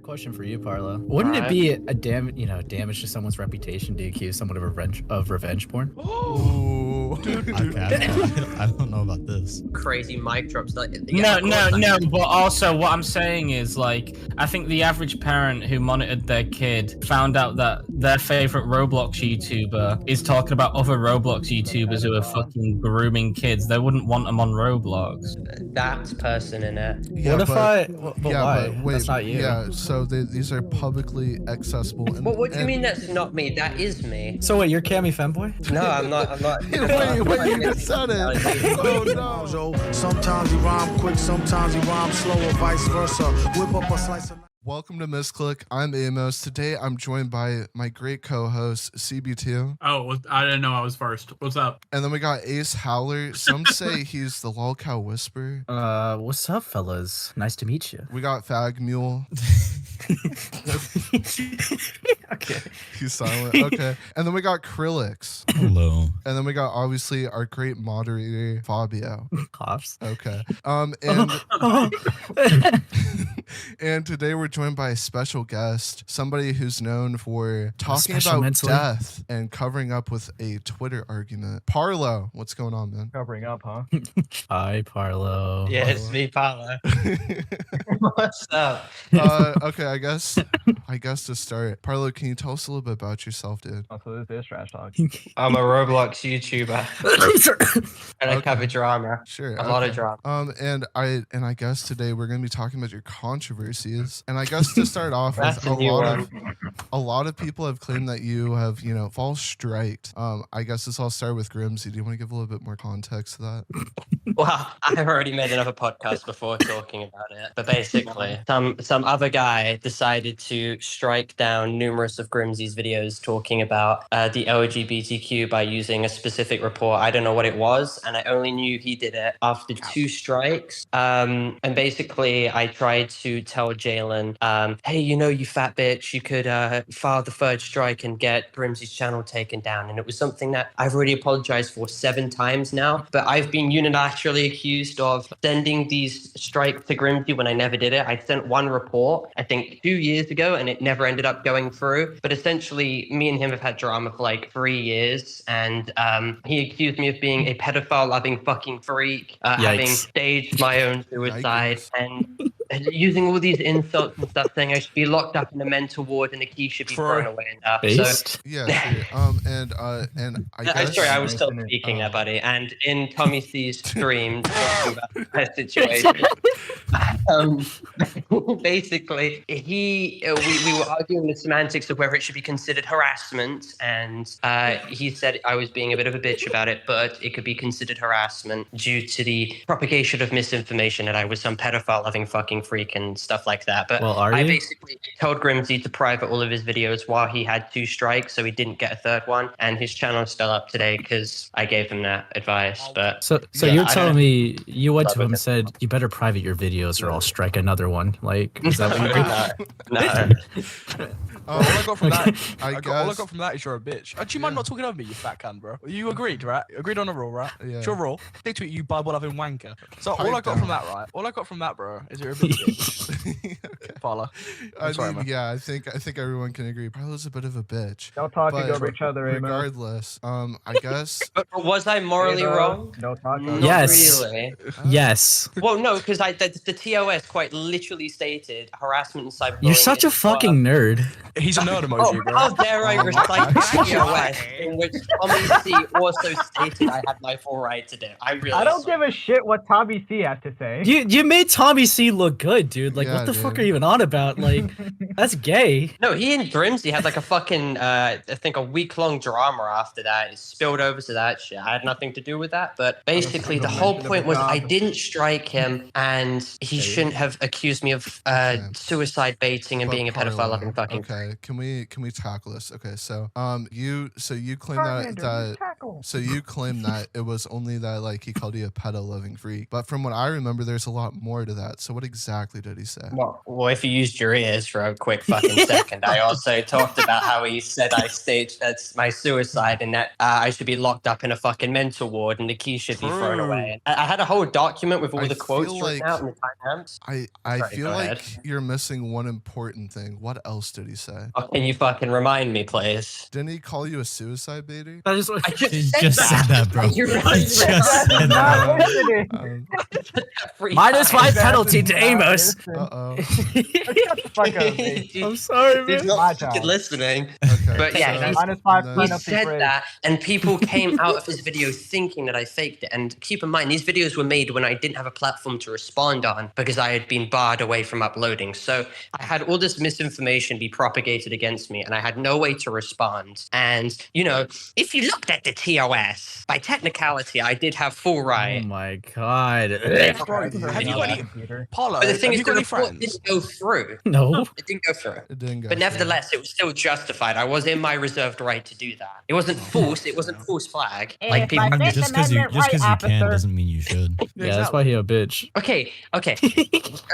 Question for you, Parlo. Wouldn't it be a damage to someone's reputation to accuse someone of revenge porn? Ooh. I don't know about this. Crazy mic drops. No. But also, what I'm saying is, like, I think the average parent who monitored their kid found out that their favorite Roblox YouTuber is talking about other Roblox YouTubers who are fucking grooming kids. They wouldn't want them on Roblox. That person in it. Yeah, why? But wait, that's not you. Yeah, so these are publicly accessible. What do you mean that's not me? That is me. So wait, you're Cammy femboy? No, I'm not. wait, you just said it. Oh no. Sometimes he rhyme quick, sometimes he rhyme slow, or vice versa. Whip up a slice of... Welcome to Misclick. I'm Amos. Today I'm joined by my great co-host CB2. Oh, I didn't know I was first. What's up? And then we got AceHowler. Some say he's the lolcow whisperer. What's up, fellas? Nice to meet you. We got Fagmuel. Okay. He's silent. Okay. And then we got Krilix. Hello. And then we got obviously our great moderator Fabio. Coughs. Okay. And today we're joined by a special guest, somebody who's known for talking about death and covering up with a Twitter argument. Parlo, what's going on, man? Covering up, huh? Hi, Parlo. Yeah, it's me, Parlo. What's up? Okay, I guess to start, Parlo, can you tell us a little bit about yourself, dude? Oh, so this is trash talk. I'm a Roblox YouTuber. And I cover drama. Sure. A lot of drama. And I guess today we're gonna be talking about your controversies. And I guess to start off with, a lot of people have claimed that you have, false striked. I guess this all started with Grimsy. Do you want to give a little bit more context to that? Well, I've already made another podcast before talking about it. But basically, some other guy decided to strike down numerous of Grimsy's videos talking about the LGBTQ by using a specific report. I don't know what it was, and I only knew he did it after 2 strikes. And basically, I tried to tell Jalen, hey, you fat bitch, you could file the 3rd strike and get Grimsy's channel taken down. And it was something that I've already apologized for 7 times now, but I've been unilaterally accused of sending these strikes to Grimsy when I never did it. I sent 1 report, I think 2 years ago, and it never ended up going through. But essentially, me and him have had drama for like 3 years, and he accused me of being a pedophile-loving fucking freak, having staged my own suicide, and using all these insults and stuff, saying I should be locked up in a mental ward and the key should be thrown away and stuff. So, yeah, sure. And I guess... Sorry, I was still speaking there, buddy. And in Tommy C's stream, talking about that situation, basically, we were arguing the semantics of whether it should be considered harassment, and he said I was being a bit of a bitch about it, but it could be considered harassment due to the propagation of misinformation that I was some pedophile-loving fucking freak and stuff like that. But I basically told Grimsy to private all of his videos while he had 2 strikes, so he didn't get a 3rd one, and his channel is still up today because I gave him that advice. But so you're telling me you went to him and said you better private your videos or I'll strike another one? Like, is that what No. All I got from that is you're a bitch. Do you mind not talking over me, you fat cunt, bro? You agreed, right? Agreed on a rule, right? Yeah. It's your rule. Stick to it, you Bible-loving wanker. So all I got from that, right? All I got from that, bro, is you're a bitch. Parlo. I think everyone can agree. Parlo's a bit of a bitch. Don't talk over each other, Amos. Regardless, I guess. But was I morally wrong? No talk. Yes. Really. Yes. Well, no, because the TOS quite literally stated harassment and cyberbullying. You're such a fucking nerd. He's a nerd emoji, bro. How dare I recite the TOS in which Tommy C also stated I had my full right to do. I don't give a shit what Tommy C has to say. You made Tommy C look good, dude. Like, what the fuck are you even on about? Like, that's gay. No, he and Grimsy had like a fucking, I think a week-long drama after that. It spilled over to that shit. I had nothing to do with that. But basically, the whole point was I didn't strike him, and he shouldn't have accused me of suicide baiting and being a pedophile-loving fucking. Okay, can we tackle this? Okay, so you claim that So you claim that it was only that like he called you a pedo-loving freak, but from what I remember, there's a lot more to that. So what exactly did he say? Well, if you used your ears for a quick fucking second, I also talked about how he said I staged my suicide and that I should be locked up in a fucking mental ward and the key should be thrown away. I had a whole document with all the quotes written out and the timestamps. I Sorry, feel go like ahead. you're missing one important thing. What else did he say? Oh, can you fucking remind me, please? Didn't he call you a suicide baby? That is I what just, he said, that. said that, bro. You He really just said that. said Not that. listening. Minus 5 That penalty is to not Amos. listen. Uh-oh. Shut the fuck up, mate. I'm sorry, He's man. My not job. fucking listening. Okay. But yeah, so- he's- Minus 5 no. He penalty said for that, and people came out of his video thinking that I faked it. And keep in mind, these videos were made when I didn't have a platform to respond on because I had been barred away from uploading. So I had all this misinformation be propagated against me, and I had no way to respond. And, you know, if you looked at the TOS, by technicality, I did have full right. Oh my god. Bro, have you got any Parlo? But the thing have is, you the got any report friends? didn't go through. No. It didn't go through. It didn't go But through. nevertheless, it was still justified. I was in my reserved right to do that. It wasn't false. It wasn't false flag. Like If people. I think- Just because you Amendment right, can officer. doesn't mean you should. Yeah, that's why he a bitch. Okay.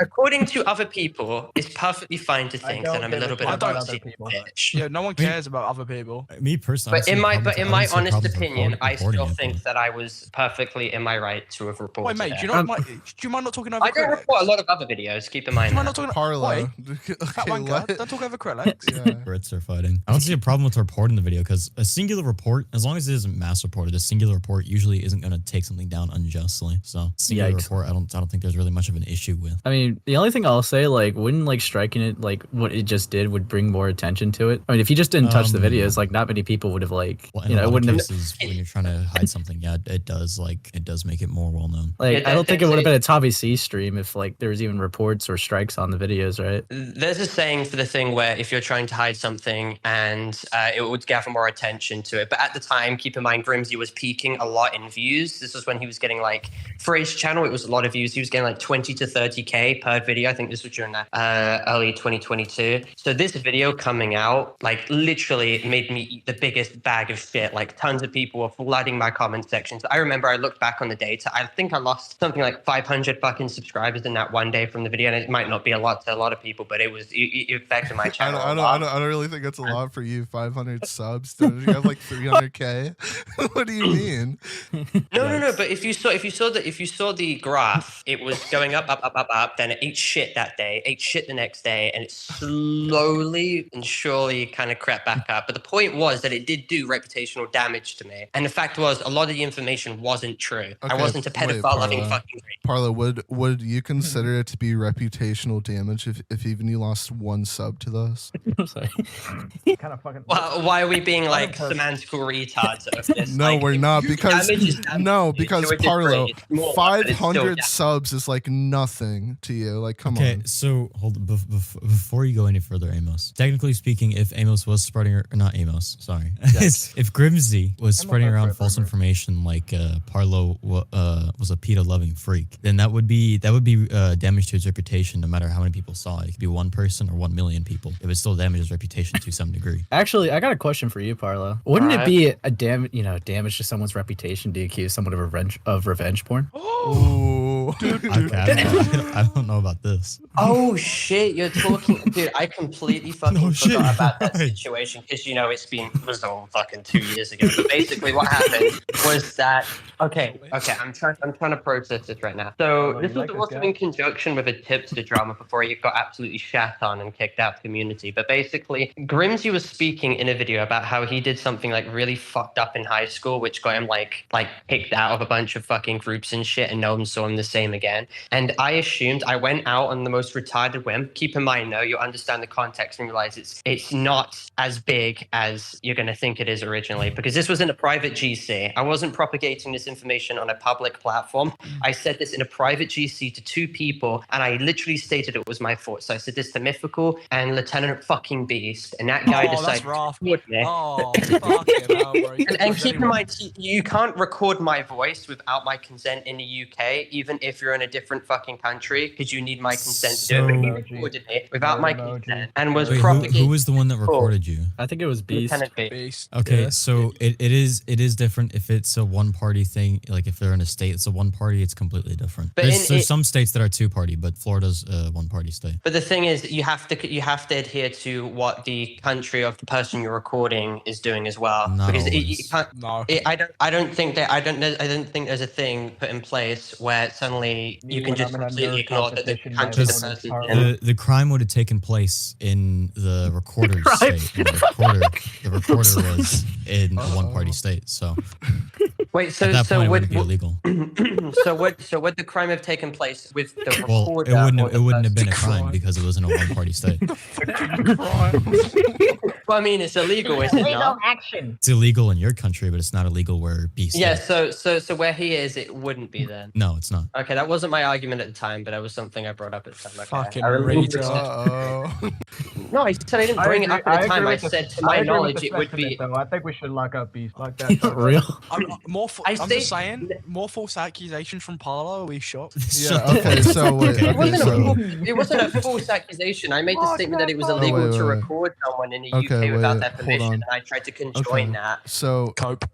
According to other people, it's perfectly fine to think that I'm a little bit of about a other shit people. bitch. Yeah, no one cares about other people. Me personally, But in my honest opinion, I reporting still it, think but- that I was perfectly in my right to have reported Wait, mate, it. do you mind not talking over I don't Krilix? report a lot of other videos. Keep in Do mind. you mind that. not talking Parlo. Wait, Okay, that wanker, don't talk over Krilix. yeah. Brits are fighting. I don't see a problem with reporting the video because a singular report, as long as it isn't mass reported, a singular report usually isn't going to take something down unjustly. So singular Yikes. report, I don't think there's really much of an issue with. I mean, the only thing I'll say, like, wouldn't like striking it, like what it just did, would bring more attention to it. I mean, if he just didn't touch the videos, like, not many people would have like, Well, in you a know, it lot wouldn't of have. cases, when you're trying to hide something, yeah, it does make it more well known. Like, Yeah, I don't think it would have that's been a Tavi C stream if like there was even reports or strikes on the videos, right? There's a saying for the thing where if you're trying to hide something and it would gather more attention to it. But at the time, keep in mind, Grimsy was peaking a lot in views. This was when he was getting like, for his channel, it was a lot of views. He was getting like 20 to 30K per video. I think this was during that early 2022. So this video coming out, like literally made me eat the biggest bag of shit. Like tons of people were flooding my comment sections. I remember I looked back on the data. I think I lost something like 500 fucking subscribers in that one day from the video. And it might not be a lot to a lot of people, but it affected my channel. I don't really think that's a lot for you. 500 subs. Don't you have like 300K? What do you mean? No. But if you saw the graph, it was going up. Then it ate shit that day, ate shit the next day, and it slowly and surely kind of crept back up. But the point was that it did do reputational damage to me. And the fact was, a lot of the information wasn't true. I Okay, wasn't a wait, pedophile loving Parlo. fucking creep. Parlo, would you consider it to be reputational damage if even you lost one sub to this? I'm sorry. Kind of fucking. Why are we being like semantical retards of this? No, Like, we're if not you because damage is damage no, to because a degree, Parlo, it's more, but it's still 500 damage. subs is like nothing to you. Like, come Okay, on. so hold before you go any further, Amos. Technically speaking, if Amos was spreading, or not Amos, sorry, if Grimsy was spreading my around favorite false member. information like Parlo was a PETA loving freak, then that would be damage to his reputation. No matter how many people saw it, it could be one person or 1 million people. It would still damage his reputation to some degree. Actually, I got a question for you, Parlo. Wouldn't it Alright. be a damage to someone's reputation to accuse someone of revenge porn? Ooh. Okay, I don't know about this. Oh shit, you're talking, dude. I completely fucking No shit, forgot about that right. situation because it was all fucking 2 years ago. But basically, what happened was that okay. I'm trying to process this right now. So Oh, this you was like this also guy? in conjunction with a tipster drama before he got absolutely shat on and kicked out the community. But basically, Grimsy was speaking in a video about how he did something like really fucked up in high school, which got him like kicked out of a bunch of fucking groups and shit, and no one saw him the same again. And I assumed I went out on the most retarded whim. Keep in mind, though, you understand the context and realize it's not as big as you're going to think it is originally, because this was in a private GC. I wasn't propagating this information on a public platform. I said this in a private GC to 2 people, and I literally stated it was my fault. So I said this to Mythical and Lieutenant fucking Beast, and that guy Oh, that's decided rough. to record me. Oh, fucking hell, bro. And keep in mind, you can't record my voice without my consent in the UK, even if if you're in a different fucking country because you need my consent to do it. But he recorded me without my consent and was Wait, propagating. who was the one that recorded you? I think it was Beast. Lieutenant B. Beast. Okay, Yeah. so it is different if it's a one party thing. Like if they're in a state, it's a one party. It's completely different. But There's some states that are two party, but Florida's a one party state. But the thing is, you have to adhere to what the country of the person you're recording is doing as well. Not because always. you can't. No. I don't think there's a thing put in place where suddenly you can just completely ignore that the country the person's in. The crime would have taken place in the recorder's state. And the recorder was in a one party state. So Wait, at so that point, it would wouldn't be illegal. so would the crime have taken place with the Well, recorder? it wouldn't have been a crime because it was in a one party state. Well, I mean, it's illegal, is it not? action. It's illegal in your country, but it's not illegal where Beast Yeah. is. So where he is, it wouldn't be then. No, it's not. Okay, that wasn't my argument at the time, but it was something I brought up at the time. Okay. Fucking I removed it. Uh-oh. No, I said I didn't bring it up at the time. I said, to my knowledge, it would be. Though. I think we should lock up Beast like that. Real? I'm I just say- saying, more false accusations from Parlo. Are we shocked? Yeah, okay, so wait. It Okay, wasn't, so. it wasn't a false accusation. I made the statement that it was Oh, illegal wait, to wait. record someone in the Okay, UK without wait, their hold permission, on. and I tried to conjoin Okay. that. So Cope.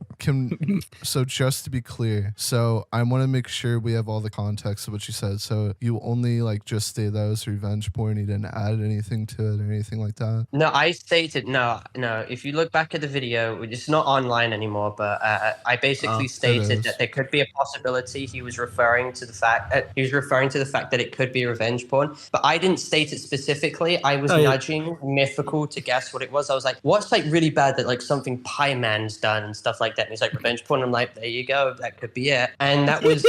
so just to be clear, so I want to make sure we have all the context of what you said. So you only like just stated that it was revenge porn. You didn't add anything to it or anything like that. No, I stated no. If you look back at the video, it's not online anymore. But I basically It stated is. that there could be a possibility he was referring to the fact that it could be revenge porn. But I didn't state it specifically. I was nudging Mythical to guess what it was. I was like, "What's like really bad that like something Pie Man's done and stuff like that?" And he's like, "Revenge porn." I'm like, "There you go. That could be it." And that was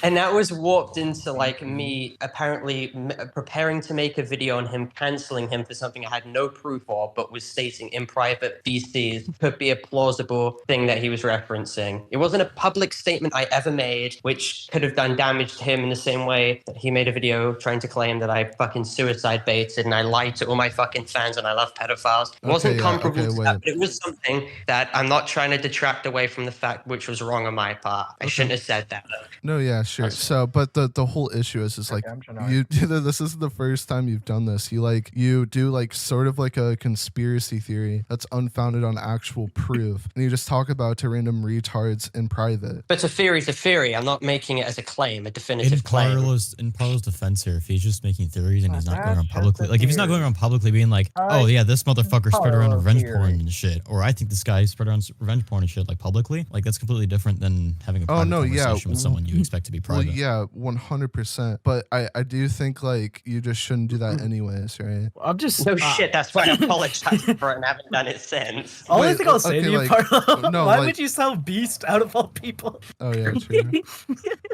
and that was warped into like me apparently preparing to make a video on him canceling him for something I had no proof of, but was stating in private VCs could be a plausible thing that he was referencing. It wasn't a public statement I ever made, which could have done damage to him in the same way that he made a video trying to claim that I fucking suicide baited and I lied to all my fucking fans and I love pedophiles. It wasn't comparable to that, but it was something that I'm not trying to detract away from the fact which was wrong on my part. I shouldn't have said that. No, yeah, sure. So, but the whole issue is like you. This is the first time you've done this. You do like sort of like a conspiracy theory that's unfounded on actual proof, and you just talk about it to random retards in private. But a theory's a theory. I'm not making it as a claim, a definitive In claim. Parlo's defense here, if he's just making theories and he's not going around publicly, like if he's not going around publicly being like, oh yeah, this motherfucker spread around revenge porn and shit, or I think this guy spread around revenge porn and shit, like publicly, like that's completely different than having a private conversation with someone you expect to be private. Well, yeah, 100%. But I do think like you just shouldn't do that anyways, right? I'm just No shit, that's why I apologized for it and haven't done it since. Only Wait, thing I'll say okay, to you, like, Parlo, no, why like- would you sell Beast out of all people? Oh yeah, true.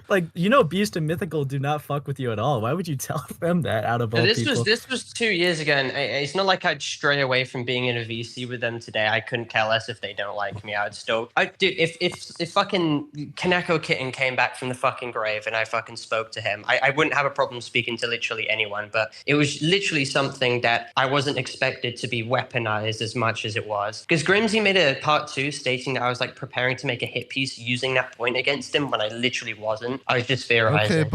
Like, Beast and Mythical do not fuck with you at all. Why would you tell them that out of all people? This was 2 years ago, and it's not like I'd stray away from being in a VC with them today. I couldn't care less if they don't like me. I would still, dude. If fucking Kaneko Kitten came back from the fucking grave and I fucking spoke to him, I wouldn't have a problem speaking to literally anyone. But it was literally something that I wasn't expected to be weaponized as much as it was. Because Grimsy made a part 2 stating that I was like preparing to make a hit piece using that point against him when I literally wasn't. I was just theorizing.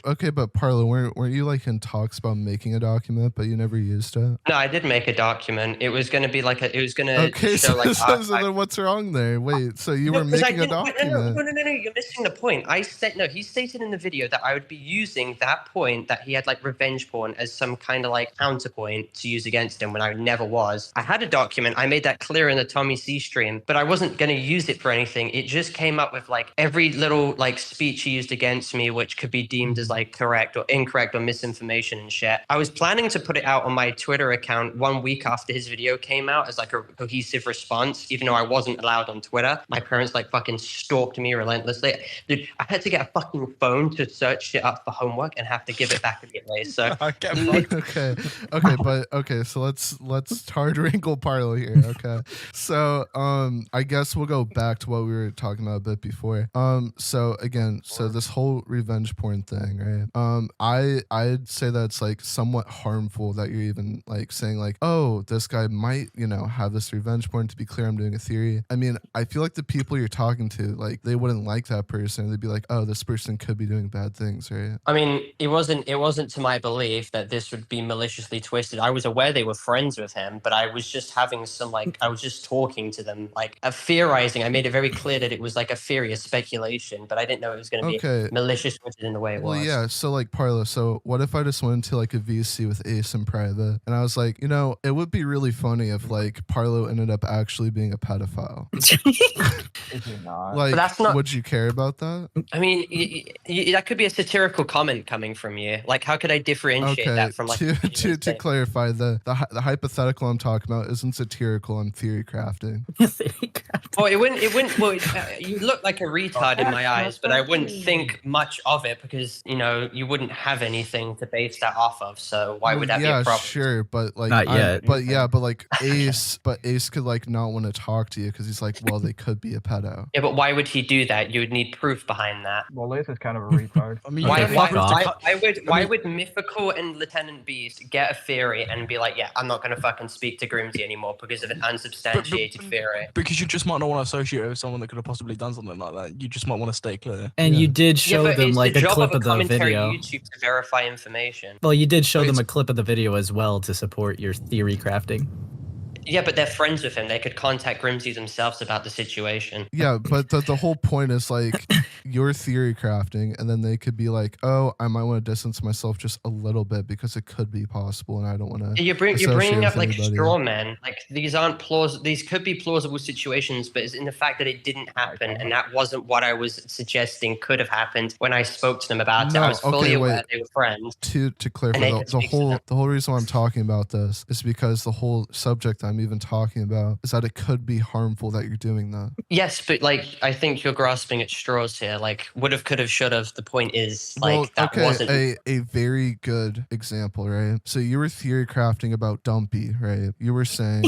Okay, but Parlo, weren't you like in talks about making a document, but you never used it? No, I did make a document. It was going to be like it was going to Okay, show like so then what's wrong there? Wait, so you were 'cause I making a didn't- document? No, you're missing the point. He stated in the video that I would be using that point that he had like revenge porn as some kind of like counterpoint to use against him when I never was. I had a document. I made that clear in the Tommy C stream, but I wasn't going to use it for anything. It just came up with like every little like speech he used against me, which could be deemed as like correct or incorrect or misinformation and shit. I was planning to put it out on my Twitter account 1 week after his video came out as like a cohesive response, even though I wasn't allowed on Twitter. My parents like fucking stalked me relentlessly. Dude, I had to get a fucking phone to search shit up for homework and have to give it back immediately. So okay, so let's hard wrinkle Parlo here. Okay, so I guess we'll go back to what we were talking about a bit before. So this whole revenge porn thing, right? I'd say that it's like somewhat harmful that you're even like saying like, oh, this guy might have this revenge porn. To be clear, I'm doing a theory. I mean, I feel like the people you're talking to, like, they wouldn't like that person. They'd be like, oh, this person could be doing bad things, right? I mean, it wasn't to my belief that this would be maliciously twisted. I was aware they were friends with him, but I was just having some, like, I was just talking to them, like, theorizing. I made it very clear that it was like a theory, a speculation, but I didn't know it was going to be malicious in the way it was. Well, yeah, so like Parlo, so what if I just went into like a VC with Ace in private and I was like, you know, it would be really funny if like Parlo ended up actually being a pedophile. Is he not? Like, But that's not- would you care about that? I mean, that could be a satirical comment coming from you. Like, how could I differentiate that from like to clarify, the hypothetical I'm talking about isn't satirical. I'm theory crafting. Well, it wouldn't. Well, you look like a retard in my eyes, but I wouldn't think much of it because you know you wouldn't have anything to base that off of. So why would that be a problem? Yeah, sure, but like Not yet. But like Ace could like not want to talk to you because he's like, well, they could be a pedo. Yeah, but why would he do that? You would need proof behind that. Well, Ace is kind of a retard. I mean, Why would Mythical and Lieutenant Beast get a theory and be like, yeah, I'm not going to fucking speak to Grimsy anymore because of an unsubstantiated theory? Because you just might not want to associate it with someone that could have possibly done something like that. You just might want to stay clear. And you did show but them it's like the a job clip of of the commentary video. YouTube to verify information. Well, you did show But them it's- a clip of the video as well to support your theory crafting. Yeah, but they're friends with him. They could contact Grimsy themselves about the situation. Yeah, but the whole point is like your theory crafting, and then they could be like, oh, I might want to distance myself just a little bit because it could be possible, and I don't want to. You're bringing up like straw men. Like these aren't plausible. These could be plausible situations, but it's in the fact that it didn't happen, and that wasn't what I was suggesting could have happened when I spoke to them about it. I was fully aware they were friends. To clarify, the whole reason why I'm talking about this is because the whole subject I'm even talking about is that it could be harmful that you're doing that. Yes, but like I think you're grasping at straws here. Like would have, could have, should have. The point is like that wasn't a very good example, right? So you were theory crafting about Dumpy, right? You were saying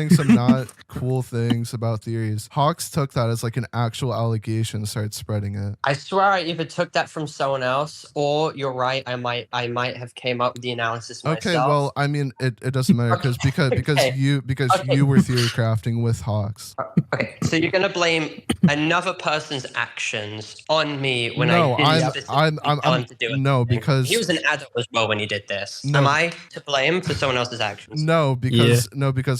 some not cool things about theories. Hawks took that as like an actual allegation and started spreading it. I swear I either took that from someone else or you're right. I might have came up with the analysis myself. Okay, well, I mean, it doesn't matter because you were theory crafting with Hawks. Okay, so you're gonna blame another person's actions on me when I didn't tell him to do it. No, because he was an adult as well when he did this. No. Am I to blame for someone else's actions? No, because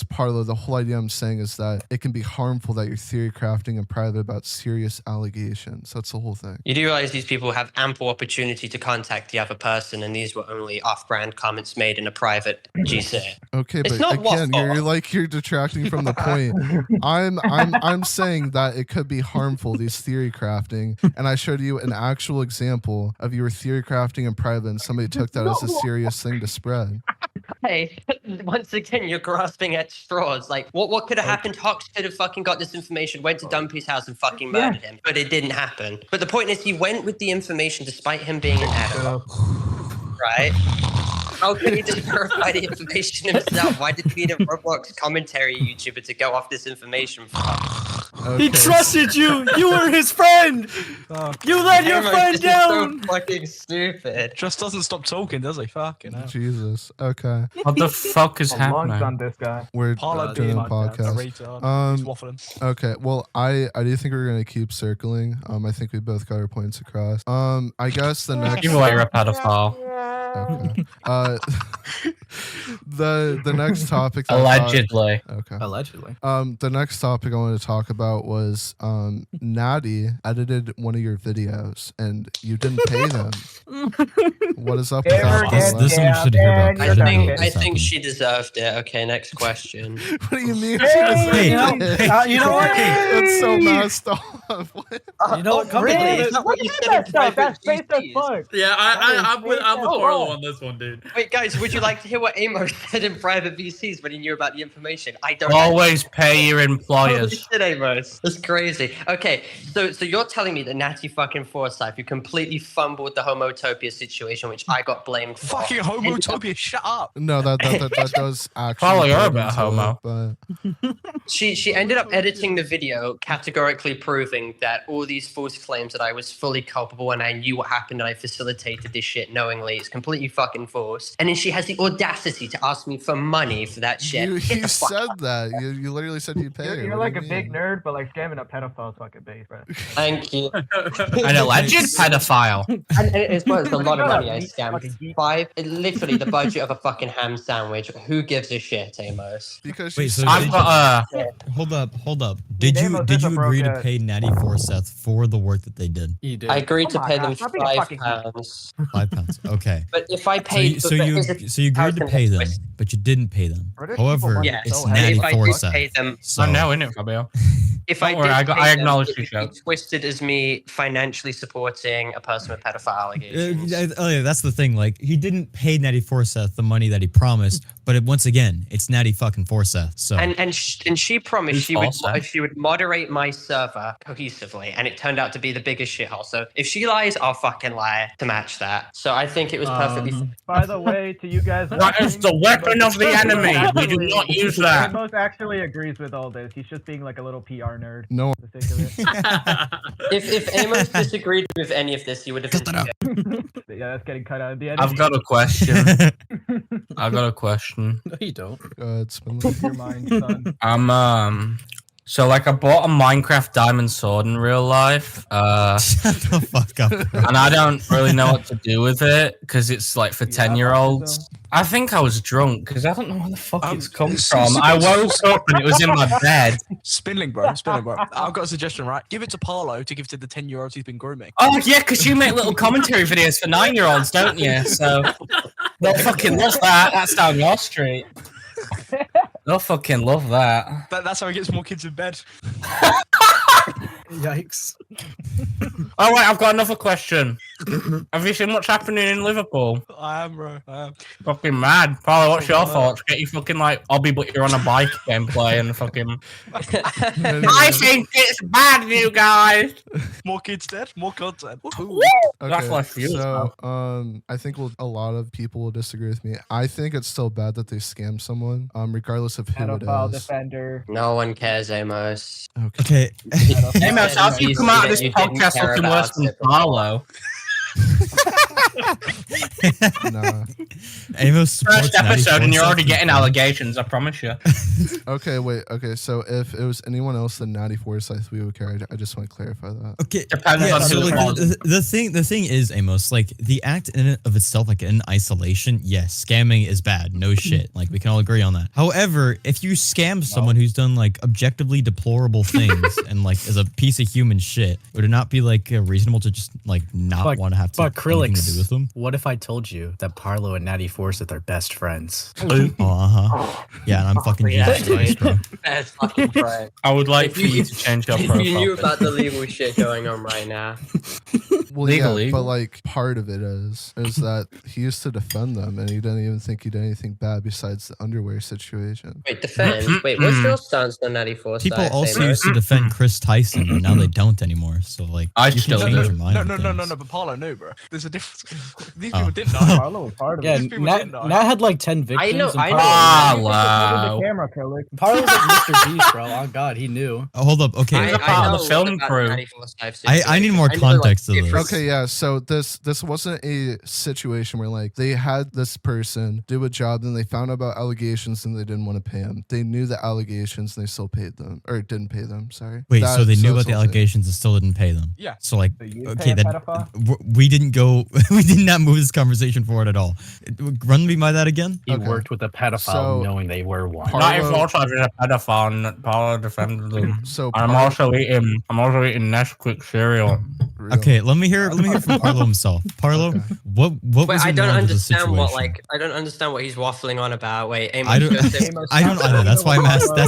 Parlo, the whole idea I'm saying is that it can be harmful that you're theory crafting in private about serious allegations. That's the whole thing. You do realize these people have ample opportunity to contact the other person, and these were only off-brand comments made in a private GC. Okay, It's but not again, waffle. you're detracting from the point. I'm saying that it could be harmful, these theory crafting, and I showed you an actual example of you were theory crafting in private and somebody took that as a serious thing to spread. Hey, once again, you're grasping at straws. Like, what could have happened? Hawks could have fucking got this information, went to Dumpy's house and fucking murdered him. But it didn't happen. But the point is, he went with the information despite him being an adult. Right? How can he just verify the information himself? Why did he need a Roblox commentary YouTuber to go off this information from? He trusted you. You were his friend. You let your friend down. So fucking stupid. Just doesn't stop talking, does he? Fucking hell. Jesus. Okay. What the fuck is Long happening? on this guy. We're Parlo doing a a podcast. retard. He's waffling. Okay. Well, I do think we're gonna keep circling. I think we both got our points across. I guess the next. Give away, you're a pedophile. Okay. The next topic. Allegedly. Okay. Allegedly. The next topic I wanted to talk about was Natty edited one of your videos and you didn't pay them. What is up with that? This one you should hear about. I think she deserved it. Okay, next question. What do you mean? You know what? That's so messed up. What? You know what? Come Really? on. Is that what you said in private That's face as GCs? fuck. Yeah, I'm with Oh, Parlo on this one, dude. Wait, guys, would you like to hear what Amos said in private VCs when he knew about the information? I don't. Always pay your Holy employers. shit, Amos. That's crazy. Okay, so you're telling me that Natty fucking Forsyth, who completely fumbled the homotopia situation, which I got blamed for. Fucking homotopia, shut up. No, that does actually. Parlo, you're a go bit into homo. it, but She ended up editing the video, categorically proving that all these false claims that I was fully culpable and I knew what happened and I facilitated this shit knowingly. It's completely fucking false. And then she has the audacity audacity to ask me for money for that shit. You Get the fuck said out. that. You literally said you'd pay. You're What like do a you big mean? nerd, but like scamming a pedophile is fucking base, bro. Thank you. An alleged pedophile. And it's a lot of money I Fucking scammed. geek. Literally the budget of a fucking ham sandwich. Who gives a shit, Amos? Because Wait, you so said I've got Hold up. Did Amos, you this is a agree to broke pay Nattieforsyth for the work that they did? You did. I agreed Oh to my pay God, them stop being a fucking geek. £5. £5. Okay. But if I So paid, you, so you agreed to pay them, but you didn't pay them. British people However, work yeah, it's so heavy. if I did pay Nattieforsyth. them, So I know, innit, Fabio? if Don't I worry, did I pay them, acknowledge it you, would be Joe. twisted as me financially supporting a person with pedophile allegations. yeah, that's the thing. Like, he didn't pay Nattieforsyth the money that he promised, but once again, it's Natty fucking Forsyth. So And she promised Who's false, she would moderate my server cohesively, and it turned out to be the biggest shithole. So if she lies, I'll fucking lie to match that. So I think it was perfectly. By the way, to you guys, That is the weapon of the enemy. We do not use that. Amos actually agrees with all this. He's just being like a little PR nerd. No. For the sake of it. If Amos disagreed with any of this, he would have been. Yeah, that's getting cut out. The I've got a question. I've got a question. No, you don't. it's been your mind, son. So like I bought a Minecraft diamond sword in real life. shut the fuck up. Bro. And I don't really know what to do with it because it's like for 10-year-olds. I think I was drunk because I don't know where the fuck it's come from. I woke up and it was in my bed. Spinnling, bro. I've got a suggestion, right? Give it to Parlo to give to the 10-year-olds he's been grooming. Oh yeah, because you make little commentary videos for 9-year-olds, don't you? So they'll fucking love that. That's down your street. They'll fucking love that. That's how he gets more kids in bed. Yikes. Oh wait, I've got another question. Have you seen what's happening in Liverpool? I am, bro. I am. Fucking mad. Paolo, what's your thoughts? Get you fucking like Obby, but you're on a bike gameplay and fucking. I think it's bad, you guys. More kids dead, more content. That's what I feel. So, I think a lot of people will disagree with me. I think it's still bad that they scam someone, regardless of who it Pedophile is. defender. No one cares, Amos. Okay. Amos, how do you come out of this podcast looking worse than Parlo? Nah. Amos supports First episode and you're already Nattieforsyth. getting allegations, I promise you. Okay, wait. Okay, so if it was anyone else than Nattieforsyth, we would care. I just want to clarify that. Okay. Depends on so who like, it was. the thing is, Amos, like the act in and of itself, like in isolation, yes, scamming is bad. No shit. Like we can all agree on that. However, if you scam someone who's done like objectively deplorable things and like is a piece of human shit, would it not be like reasonable to just like not want to have to But anything to do with Krilix, them? what if I told you that Parlo and Nattieforsyth are best friends? Yeah, and I'm fucking Yeah, Jesus Christ, bro. That's fucking right. I would like for you to change your If profile. you knew about the legal shit going on right now. Well, Legally. yeah, but like part of it is that he used to defend them, and he didn't even think he did anything bad besides the underwear situation. Wait, defend? Wait, what's your stance on Nattieforsyth? People also Amos? used to defend Chris Tyson, and now they don't anymore. So like, I you can still change do. your mind. No, on things. but Parlo knew, bro. There's a difference. These Oh. people didn't know. Parlo was part of Yeah, it. These people Nat, didn't know. Nat had like 10 victims. I know, and I know. Parlo. The camera, Krilix. Parlo's like Mr. Beast, bro. Oh god, he knew. Oh, hold up. Okay. I- part of the know film about crew. Nattieforsyth I need more situation. I know, like, context to this. different- Okay, yeah. So this wasn't a situation where like they had this person do a job, then they found out about allegations and they didn't want to pay him. They knew the allegations and they still paid them, or didn't pay them. Sorry. Wait, so they knew it's about the all allegations and still didn't pay them? Yeah. So like, So you okay, pay a that pedophile? we didn't go, we did not move this conversation forward at all. Run me by that again. He Okay. worked with a pedophile So- knowing they were one. Parlo- Nattieforsyth is a pedophile and Parlo defended them. So I'm Parlo- also eating Nesquik cereal. real. Okay, let me hear from Parlo himself. Parlo, Okay. what Wait, was I your don't knowledge of the understand what situation? I don't understand what he's waffling on about. Wait, Amos, I don't, go say- I don't either. That's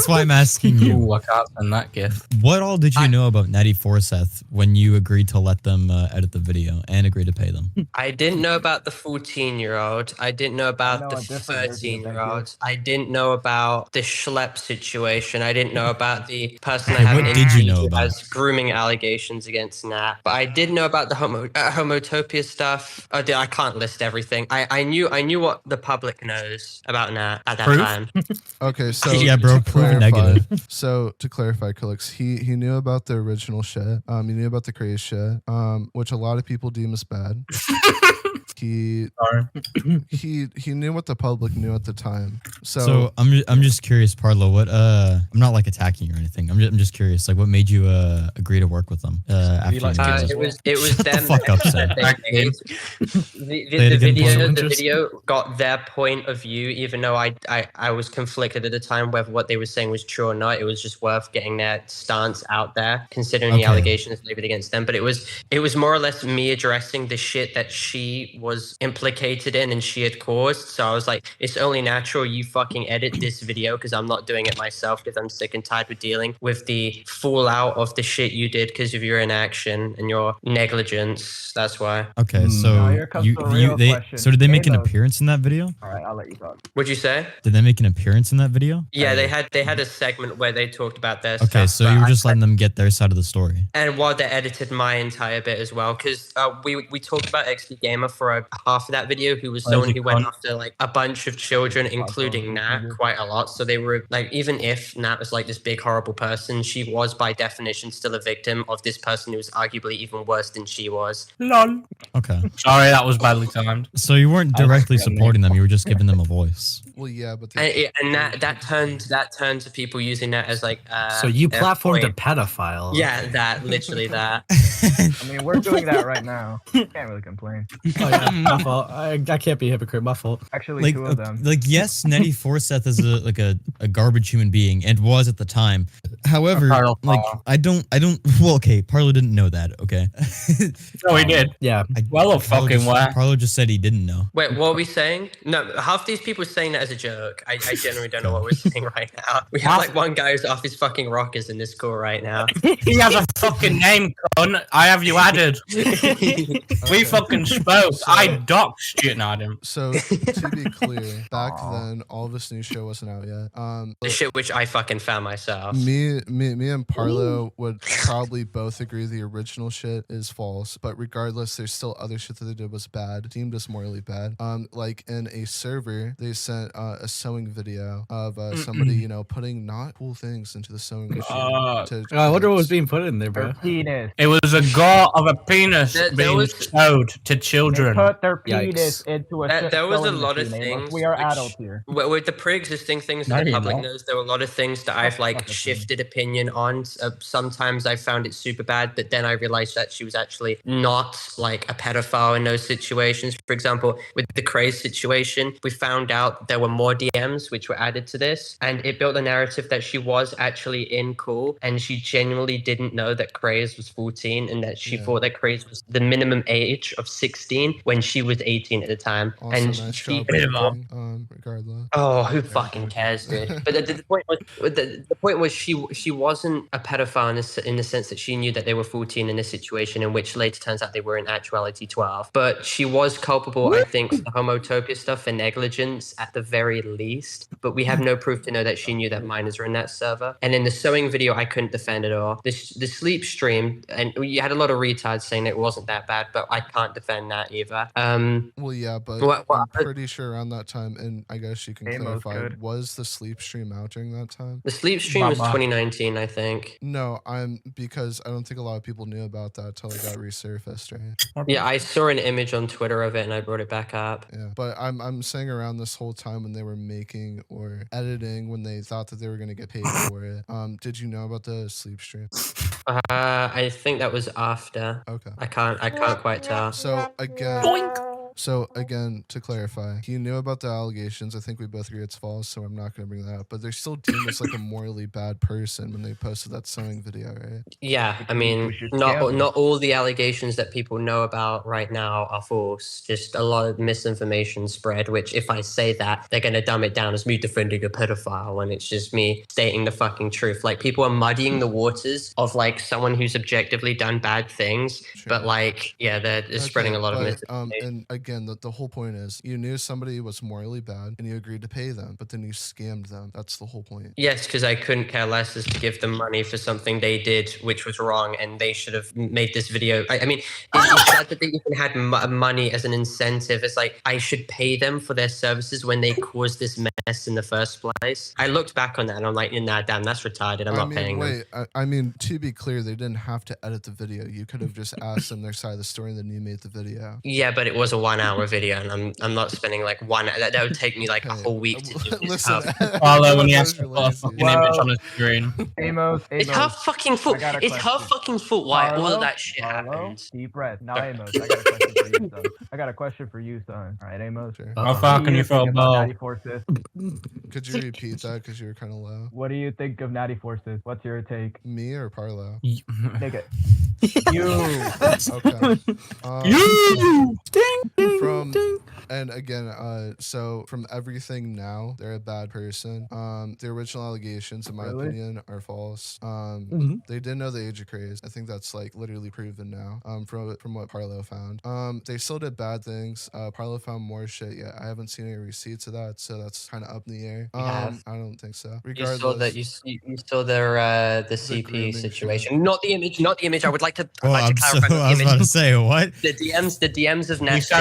why I'm asking you. Ooh, I can't send that gif. What all did you know about Nattieforsyth when you agreed to let them edit the video and agreed to pay them? I didn't know about the 14-year-old. I didn't know about know the a different version of that 13-year-old. I didn't know about the schlep situation. I didn't know about the person Okay, I have what in did you Indeed know who about? has grooming allegations against Nat. But I I did know about the homotopia stuff. I can't list everything. I knew what the public knows about Nat at that Proof? time. Okay, so Yeah, bro, to prove a clarify- negative. So to clarify, Krilix, he knew about the original shit. He knew about the craze shit. Which a lot of people deem as bad. He knew what the public knew at the time. So I'm just curious, Parlo. What I'm not like attacking you or anything. I'm just curious. Like, what made you agree to work with them after you like made kids this? as well? It was Shut the them. fuck up, Sam. The video got their point of view, even though I was conflicted at the time whether what they were saying was true or not. It was just worth getting their stance out there, considering the Okay. allegations levied against them. But it was more or less me addressing the shit that she was implicated in and she had caused. So I was like, it's only natural you fucking edit this video because I'm not doing it myself because I'm sick and tired with dealing with the fallout of the shit you did because of your inaction and your negligence. That's why. Okay, Now so here comes the real question. so did they make an Amos. appearance in that video? All right, I'll let you talk. What'd you say? Did they make an appearance in that video? Yeah, they had a segment where they talked about their Okay, stuff. so but you were I- just letting them get their side of the story. And while they edited my entire bit as well, because we talked about XP Gamer for half of that video, who was someone who went after like a bunch of children, including Nat, quite a lot. So they were like, even if Nat was like this big horrible person, she was by definition still a victim of this person who was arguably even worse than she was. Lol. Okay, Sorry, that was badly timed. so you weren't directly supporting them. You were just giving them a voice. well, yeah, but And that turned to people using that as like. So you their platformed a point. pedophile. Yeah, that literally that. I mean, we're doing that right now. Can't really complain. Oh, yeah, my fault. I can't be a hypocrite. My fault. Actually, Like, two of them. yes, Natty Forth is a garbage human being and was at the time. However, Parlo. like I don't. Well, okay, Parlo didn't know that. Okay. Oh, he did. Yeah. Well, Parlo fucking where? Parlo just said he didn't know. Wait, what are we saying? No, half these people are saying that as a joke. I genuinely don't know what we're saying right now. We have like one guy who's off his fucking rockers in this call right now. He has a fucking name, cunt. I have you added. We fucking spoke. I doxed you, not him. So to be clear, back then all this new show wasn't out yet. The shit which I fucking found myself. Me and Parlo would probably both agree the original shit is false, but regardless, there's still other shit that they did was bad, deemed as morally bad. Like in a server, they sent a sewing video of somebody, putting not cool things into the sewing machine. I wonder what was being put in there, bro. Their penis. It was a gore of a penis There being was- sewed to They children. put their penis Yikes. into a There was a sewing lot of machine, Amos. things We are which- adults here. With the pre-existing things No, that the you're public not. knows, there were a lot of things that I've like shifted opinion on. Sometimes I found it super bad, but then I realized that she was actually not like a pedophile in those situations. For example, with the craze situation, we found out there were more DMs which were added to this, and it built a narrative that she was actually in cool, and she genuinely didn't know that craze was 14, and that she thought that craze was the minimum age of 16 when she was 18 at the time. Also, And nice she, job, regardless. oh, who fucking cares, dude? But the point was she wasn't a pedophile in the sense that she knew that they were 14 in this situation, in which later turns out they were in actuality 12. But she was culpable, I think, for the homotopia stuff and negligence at the very least. But we have no proof to know that she knew that minors were in that server. And in the sewing video, I couldn't defend at all. The sleep stream, and you had a lot of retards saying that it wasn't that bad, but I can't defend that either. Well, yeah, but What- I'm pretty sure around that time, and I guess you can Amos clarify, could. was the sleep stream out during that time? The sleep stream was Mama. 2019, I think. No, because I don't think a lot of people knew about that till it got resurfaced, right? Yeah, I saw an image on Twitter of it, and I brought it back up. Yeah, but I'm saying around this whole time when they were making or editing, when they thought that they were gonna get paid for it, did you know about the sleep stream? I think that was after. Okay. I can't quite tell. So again, to clarify, he knew about the allegations. I think we both agree it's false, so I'm not gonna bring that up. But they're still deemed as like a morally bad person when they posted that sewing video, right? Yeah, I mean, We should not scam them. not all the allegations that people know about right now are false. Just a lot of misinformation spread, which if I say that, they're gonna dumb it down as me defending a pedophile when it's just me stating the fucking truth. Like people are muddying the waters of like someone who's objectively done bad things, Sure. but like, yeah, they're spreading a lot of but, misinformation. and again, the whole point is you knew somebody was morally bad and you agreed to pay them, but then you scammed them. That's the whole point. Yes, because I couldn't care less as to give them money for something they did, which was wrong, and they should have made this video. I mean, it's sad that they even had money as an incentive. It's like, I should pay them for their services when they caused this mess in the first place. I looked back on that and I'm like, nah, damn, that's retarded. I'm not paying them. I mean, to be clear, they didn't have to edit the video. You could have just asked them their side of the story and then you made the video. Yeah, but it was a 1 hour video, and I'm not spending like that would take me like a whole week to do. Listen, Parlo, when he has to put a fucking image on his screen. Amos, It's her fucking fault. It's her fucking fault why all of that shit Parlo, happened. deep breath. Now, Amos, I got a question for you, son. I got a question for you, son. All right, Amos. Sure. How far can you throw a ball? Nattieforsyth? Could you repeat that because you were kind of low? What do you think of Nattieforsyth? What's your take? Me or Parlo? Take it. You. Okay. You! Ding, From ding. and again, so from everything now, they're a bad person. The original allegations, in my opinion, are false. They didn't know the age of craze. I think that's like literally proven now. From what Parlo found. They still did bad things. Parlo found more shit yet. I haven't seen any receipts of that, so that's kind of up in the air. I don't think so. Regardless, You saw that you saw their the CP situation, not the image. I would like to. Oh, I'd like to clarify I was about to say what? The DMs of Natty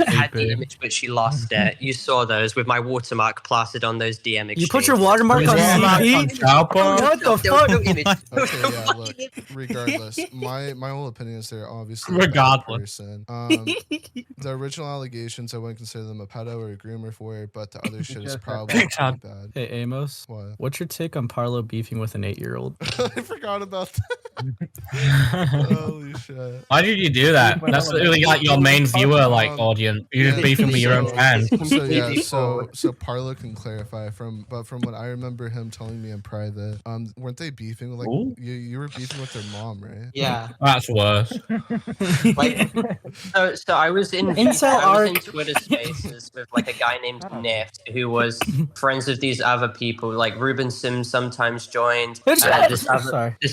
had the image, but she lost it. You saw those with my watermark plastered on those DM exchanges. You put your watermark on CP? What the fuck? No image. Okay, yeah, look, regardless, my whole opinion is they're obviously a bad Regardless. person. The original allegations, I wouldn't consider them a pedo or a groomer for it, but the other shit is probably pretty bad. Hey, Amos. What? What's your take on Parlo beefing with an 8-year-old? I forgot about that. Holy shit. Why did you do that? That's literally like your main viewer audience. You're just beefing with your own fans. So yeah, so Parlo can clarify from what I remember him telling me in private, weren't they beefing like you were beefing with their mom, right? Yeah. That's worse. Like, so I was in Twitter Spaces with like a guy named Nift who was friends with these other people. Like Ruben Sims sometimes joined. This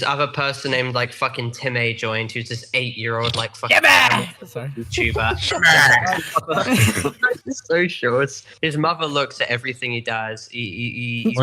other person named like fucking Tim A joined, who's this 8-year-old like fucking YouTuber. It's so short. His mother looks at everything he does. He's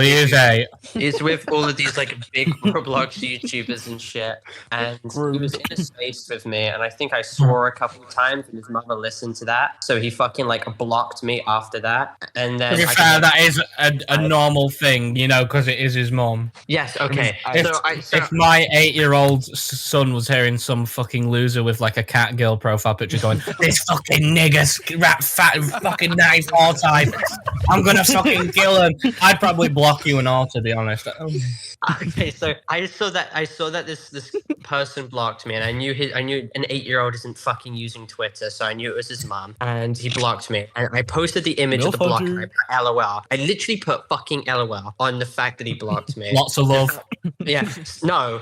with all of these like big Roblox YouTubers and shit. And he was in a space with me, and I think I swore a couple of times, and his mother listened to that. So he fucking like blocked me after that. And then that is a normal thing, you know, because it is his mom. Yes, okay. If my 8-year-old son was hearing some fucking loser with like a cat girl profile picture going, this fucking nigger's rap fat fucking knife all time, I'm gonna fucking kill him, I'd probably block you and all, to be honest. Okay, so I saw that this person blocked me, and I knew an 8-year-old isn't fucking using Twitter, so I knew it was his mom, and he blocked me. And I posted the image of the block, and I put LOL. I literally put fucking LOL on the fact that he blocked me. Lots of love. Yeah, no.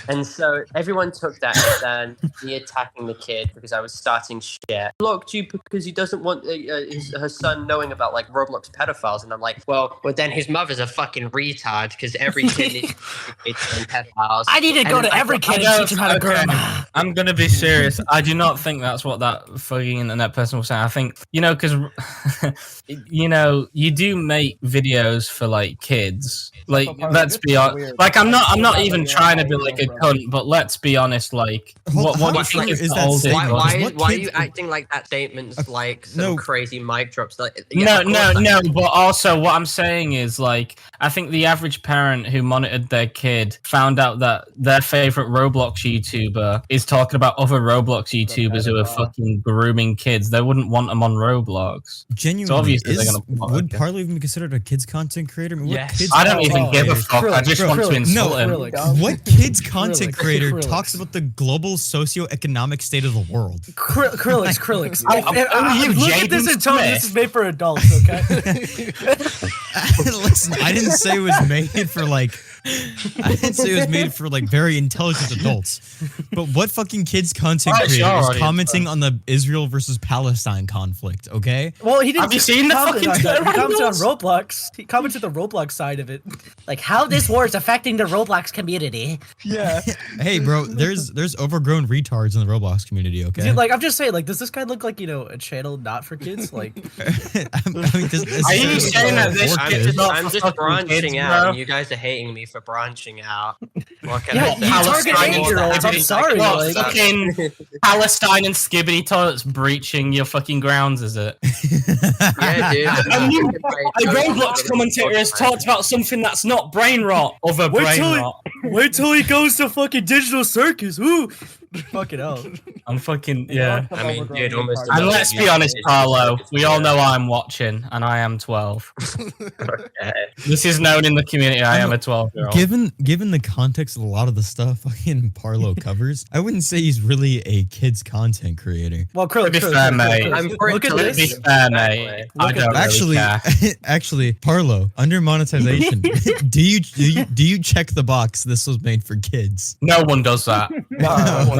And so everyone took that as me attacking the kid because I was starting shit. Blocked you because he doesn't want her son knowing about like Roblox pedophiles, and I'm like, well, then his mother's a fucking retard because every kid needs to be pedophiles. I need to go to every kid and teach him how to groom. I'm gonna be serious. I do not think that's what that fucking internet person was saying. I think, you know, because you know, you do make videos for like kids. Like, let's be honest. Like, I'm not even trying to be like a cunt, but let's be honest. Like, what do you think is the oldest? Why are you acting like that statement's like some crazy mic drops? Like, no. But also, what I'm saying is, like, I think the average parent who monitored their kid found out that their favorite Roblox YouTuber is talking about other Roblox YouTubers who are fucking grooming kids. They wouldn't want them on Roblox. Genuinely, so obviously they're gonna would Parlo even be considered a kids content creator? I mean, yes. I don't even give a fuck. I just want to insult him. What kids content creator talks about the global socioeconomic state of the world? Krilix. Look at this and tell me this is made for adults, okay? Listen, I didn't say it was made for like I didn't say it was made for like very intelligent adults. But what fucking kids content Oh, creator is sure, commenting on the Israel versus Palestine conflict? Okay. Well, he didn't. Have you seen the comment fucking on that. He Twitter commented on reels? Roblox. He commented the Roblox side of it, like how this war is affecting the Roblox community. Yeah. Hey, bro, there's overgrown retards in the Roblox community. Okay. Dude, like I'm just saying, like, does this guy look like a channel not for kids? Like, I mean, this Are you is saying that this for shit kids. is not I'm for just fucking branching kids, out, bro? and you guys are hating me for branching out. What can yeah, I you say? target Palestine 8-year-olds. I'm is- sorry. What, Like, fucking Palestine and skibbity toilets breaching your fucking grounds, is it? Yeah, dude. A new a Roblox commentator has talked about something that's not brain rot, other brain rot. wait till he goes to fucking digital circus. Ooh, fucking hell. I'm fucking yeah. I mean, dude, almost. And let's be honest, Parlo, we all know I'm watching, and I am 12. Okay. This is known in the community. I am a 12-year-old. Given the context of a lot of the stuff fucking Parlo covers, I wouldn't say he's really a kid's content creator. Well, Krilix, To be fair, mate. I'm look at pretty- this. To be fair, mate, I Look at don't Actually, really care. actually, Parlo, under monetization, do you check the box? This was made for kids. No one does that.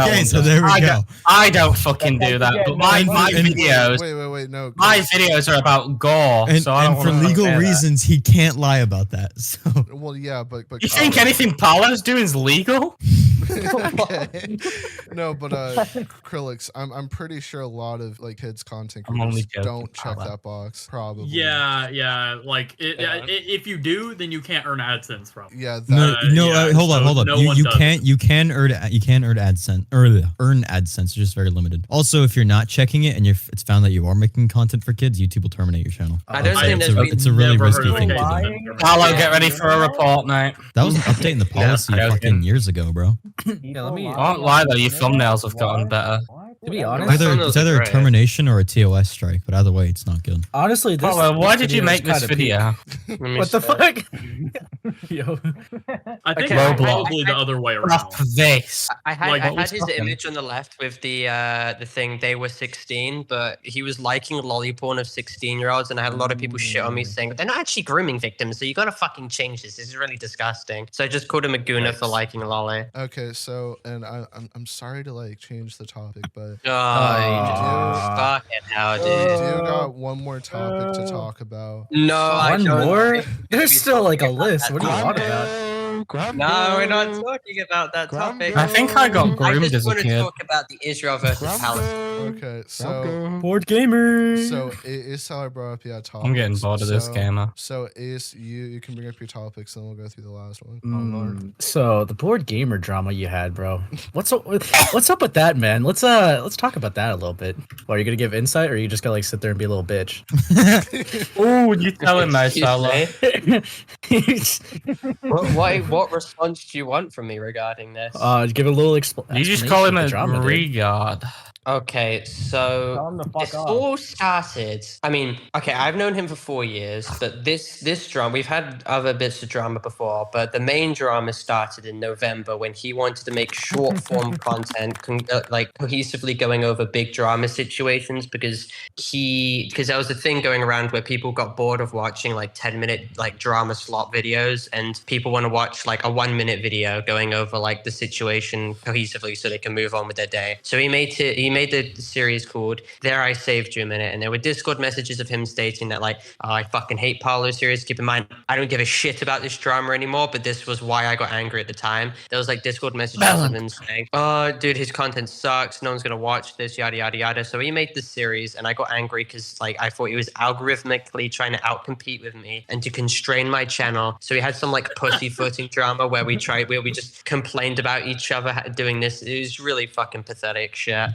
Okay, so there we go. I don't fucking do that. But my videos, Wait, no. my videos are about gore. And, so I don't and for wanna legal say that. reasons, he can't lie about that. So Well, yeah, but You think anything Parlo's doing is legal? okay. No, but Krilix, I'm pretty sure a lot of like kids content I'm only creators joking, don't check Parlo. that box. Probably. Yeah. Like, if you do, then you can't earn AdSense from it. Yeah. That, yeah, hold so on. no one You does it. can't earn AdSense or earn AdSense. It's just very limited. Also, if you're not checking it and it's found that you are making content for kids, YouTube will terminate your channel. I don't think it's there's it's a really Never risky heard of thing a to case do. of Lying. it. Parlo, get ready for a report, mate. That was an update in the policy I was fucking kidding. years ago, bro. Yeah, let me. I won't lie though, your thumbnails have gotten better. To be honest, It's either a termination or a TOS strike, but either way, it's not good. honestly, this. Parlo, why did you video is make this kinda video? Let me What the see. fuck? Yo. I think Okay, it's probably the other way around. Stop this. I had, Like, I what had was his fucking- image on the left with the thing they were 16, but he was liking lolly porn of 16-year-olds, and I had a lot of people shit on me saying, but they're not actually grooming victims, so you gotta fucking change this. This is really disgusting. So I just called him a gooner for liking lolly. Okay, so and I'm sorry to like change the topic, but Fucking hell, do dude. you got one more topic to talk about? No, I One don't more? think we There's should be still like a talking about list. that What do you want topic. about? No, we're not talking about that topic. I think I got I groomed just as a want to kid. talk about the Israel versus Palestine. Okay, so Board gamer. AceHowler brought up topics. I'm getting bored of this gamer. So Ace, you can bring up your topics, and we'll go through the last one. So the board gamer drama you had, bro. What's up with that, man? Let's talk about that a little bit. Well, are you gonna give insight, or are you just gonna like sit there and be a little bitch? Oh, you tell him, mate, Excuse fella. me? What response do you want from me regarding this? Give a little You just call him a drama, dude. regard. Okay, so Tell him to fuck this off. all started. I mean, okay, I've known him for 4 years, but this drama, we've had other bits of drama before, but the main drama started in November when he wanted to make short form content, like cohesively going over big drama situations because there was a thing going around where people got bored of watching like 10-minute like drama slot videos, and people want to watch like a 1-minute video going over like the situation cohesively so they can move on with their day. So he made the series called There I Saved You a Minute, and there were Discord messages of him stating that like, oh, I fucking hate Parlo series. Keep in mind, I don't give a shit about this drama anymore, but this was why I got angry at the time. There was like Discord messages of him saying, oh, dude, his content sucks. No one's gonna watch this, yada yada yada. So he made this series, and I got angry because like I thought he was algorithmically trying to outcompete with me and to constrain my channel. So we had some like pussyfooting drama where we just complained about each other doing this. It was really fucking pathetic shit.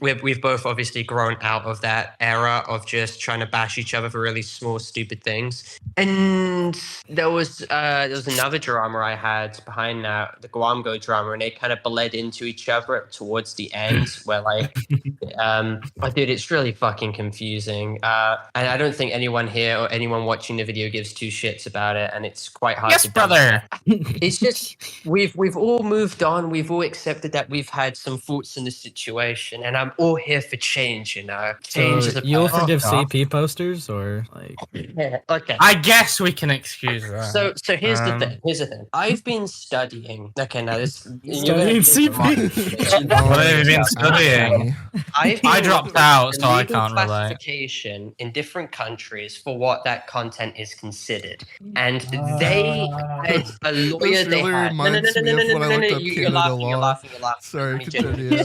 We've both obviously grown out of that era of just trying to bash each other for really small, stupid things. And there was another drama I had behind that, the Gwamgo drama, and it kind of bled into each other towards the end, where like, dude, it's really fucking confusing. And I don't think anyone here or anyone watching the video gives two shits about it, and it's quite hard. Yes, to brother. It's just we've all moved on. We've all accepted that we've had some faults in the situation. situation, and I'm all here for change. Change is a you'll power. forgive CP posters or like? Okay. I guess we can excuse that. So here's the thing. Here's the thing. I've been studying. Okay, now this. Studying CP. What have you been studying? I dropped out, so I can't relate. Classification in different countries for what that content is considered, and they had a lawyer. This really reminds me of when I looked up You're Canada laughing. law. You're laughing. Sorry, continue.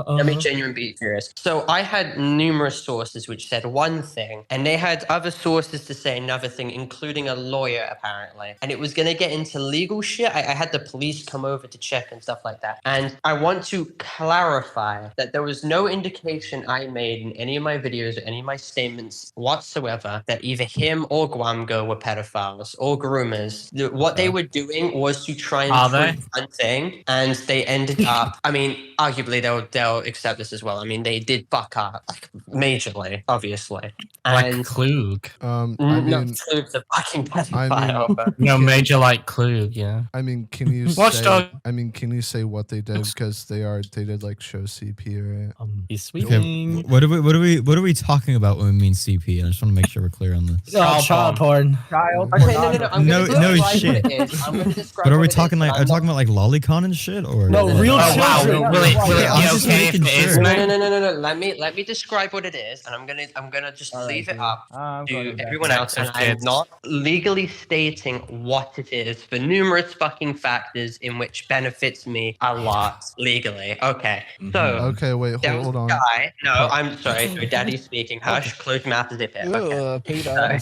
Let me genuinely be curious. So I had numerous sources which said one thing, and they had other sources to say another thing, including a lawyer apparently. And it was going to get into legal shit. I had the police come over to check and stuff like that. And I want to clarify that there was no indication I made in any of my videos or any of my statements whatsoever that either him or Gwamgo were pedophiles or groomers. What they were doing was to try and prove one thing, and they ended up. I mean, arguably they'll accept this as well. I mean, they did fuck up like majorly, obviously. Like And Klug. I no, mean, Klug's a fucking pedophile. but- No, major like Klug, yeah. I mean, can you Watchdog. say? I mean, can you say what they did because they did like show CP, right? He's Okay, sweeping. what are we talking about when we mean CP? I just want to make sure we're clear on this. Oh, child porn. Child Okay, no. I'm No- gonna no describe shit. what it is. I'm gonna describe But are what we it is, talking but like I'm are we talking not- about like lolicon and shit or No, real Oh, wow. children. Will it I'm be just okay if making it is, sure. mate? No. Let me describe what it is, and I'm gonna just leave it up to everyone else. And I'm kids. not legally stating what it is for numerous fucking factors in which benefits me a lot legally. Okay, so Okay, wait, there was hold a on. guy. No, I'm sorry. Daddy's speaking. Hush. Close your mouth, zip it. Okay.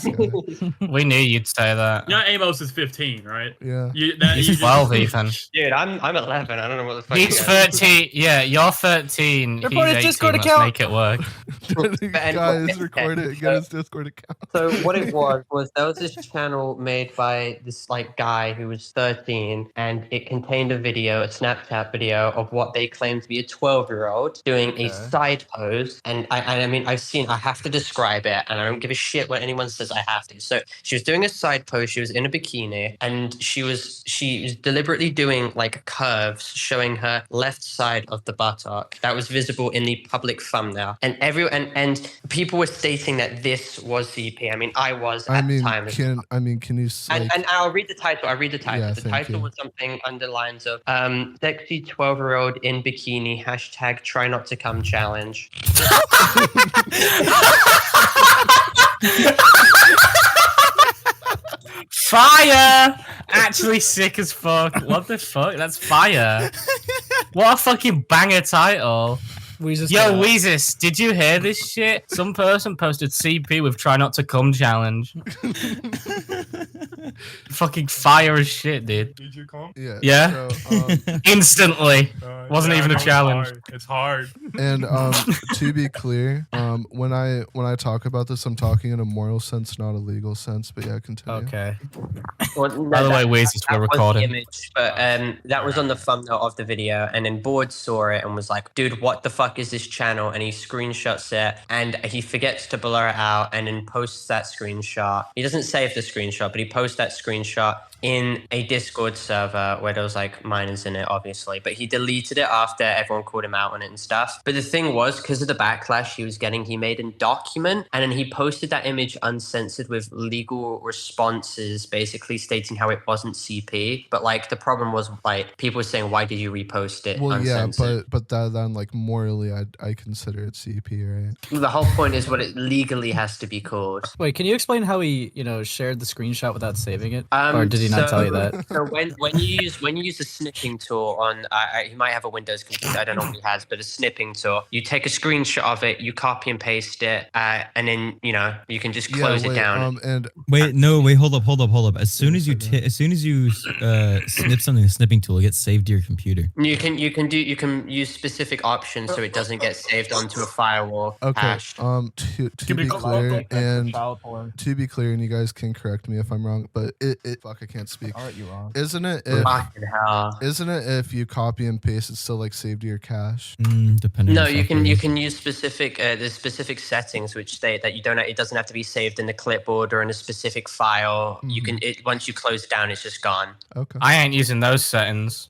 We knew you'd say that. Yeah, Amos is 15, right? Yeah. He's 12, Ethan. Dude, I'm 11. I don't know what the fuck. He's you guys- 13. Yeah, you're 13. Report his He's 18. Discord Let's account. make it work. Guys, record it. Get his Discord account. So what it was there was this channel made by this like guy who was 13, and it contained a video, a Snapchat video of what they claimed to be a 12-year-old doing a side pose. And I mean, I have to describe it, and I don't give a shit what anyone says I have to. So she was doing a side pose. She was in a bikini, and she was deliberately doing like curves, showing her left side of the buttock that was visible in the public thumbnail. And and people were stating that this was CP. I mean, I was at the time. Can you say? And I'll read the title. Yeah, the title was something under lines of sexy 12-year-old in bikini, hashtag try not to come challenge. Fire! Actually sick as fuck. What the fuck? That's fire. What a fucking banger title. Weezis Yo, got out. Weezis, did you hear this shit? Some person posted CP with try not to come challenge. Fucking fire as shit, dude. Did you come? Yeah. Yeah? So, Instantly. Wasn't even a no, challenge. It's hard. and to be clear, when I talk about this, I'm talking in a moral sense, not a legal sense. But yeah, continue. Okay. Well, no, By the way, that Weezis, we're was the recording. image, but that was on the thumbnail of the video, and then Board saw it and was like, "Dude, what the fuck is this channel?" And he screenshots it, and he forgets to blur it out, and then posts that screenshot. He doesn't save the screenshot, but he posts that screenshot in a Discord server where there was like minors in it, obviously, but he deleted it after everyone called him out on it and stuff. But the thing was, because of the backlash he was getting, he made a document, and then he posted that image uncensored with legal responses, basically stating how it wasn't CP. But like the problem was like people were saying, why did you repost it? Well, uncensored? yeah, but that then like morally, I consider it CP, right? The whole point is what it legally has to be called. Wait, can you explain how he, shared the screenshot without saving it? Or did he not tell you that? So when you use a snipping tool on, he might have a Windows computer. I don't know what he has, but a snipping tool. You take a screenshot of it, you copy and paste it, and then you can just close it down. Hold up. As soon as you snip something, the snipping tool, it gets saved to your computer. You can use specific options so it doesn't get saved onto a firewall. Okay. Cache. To be clear, and you guys can correct me if I'm wrong, but fuck, I can't speak. I'll let you wrong. Isn't it Fucking hell. if you copy and paste, it's still like saved to your cache? Depending. No, on the you can software. use specific there's specific settings which state that it doesn't have to be saved in the clipboard or in a specific file. You can once you close it down, it's just gone. Okay. I ain't using those settings.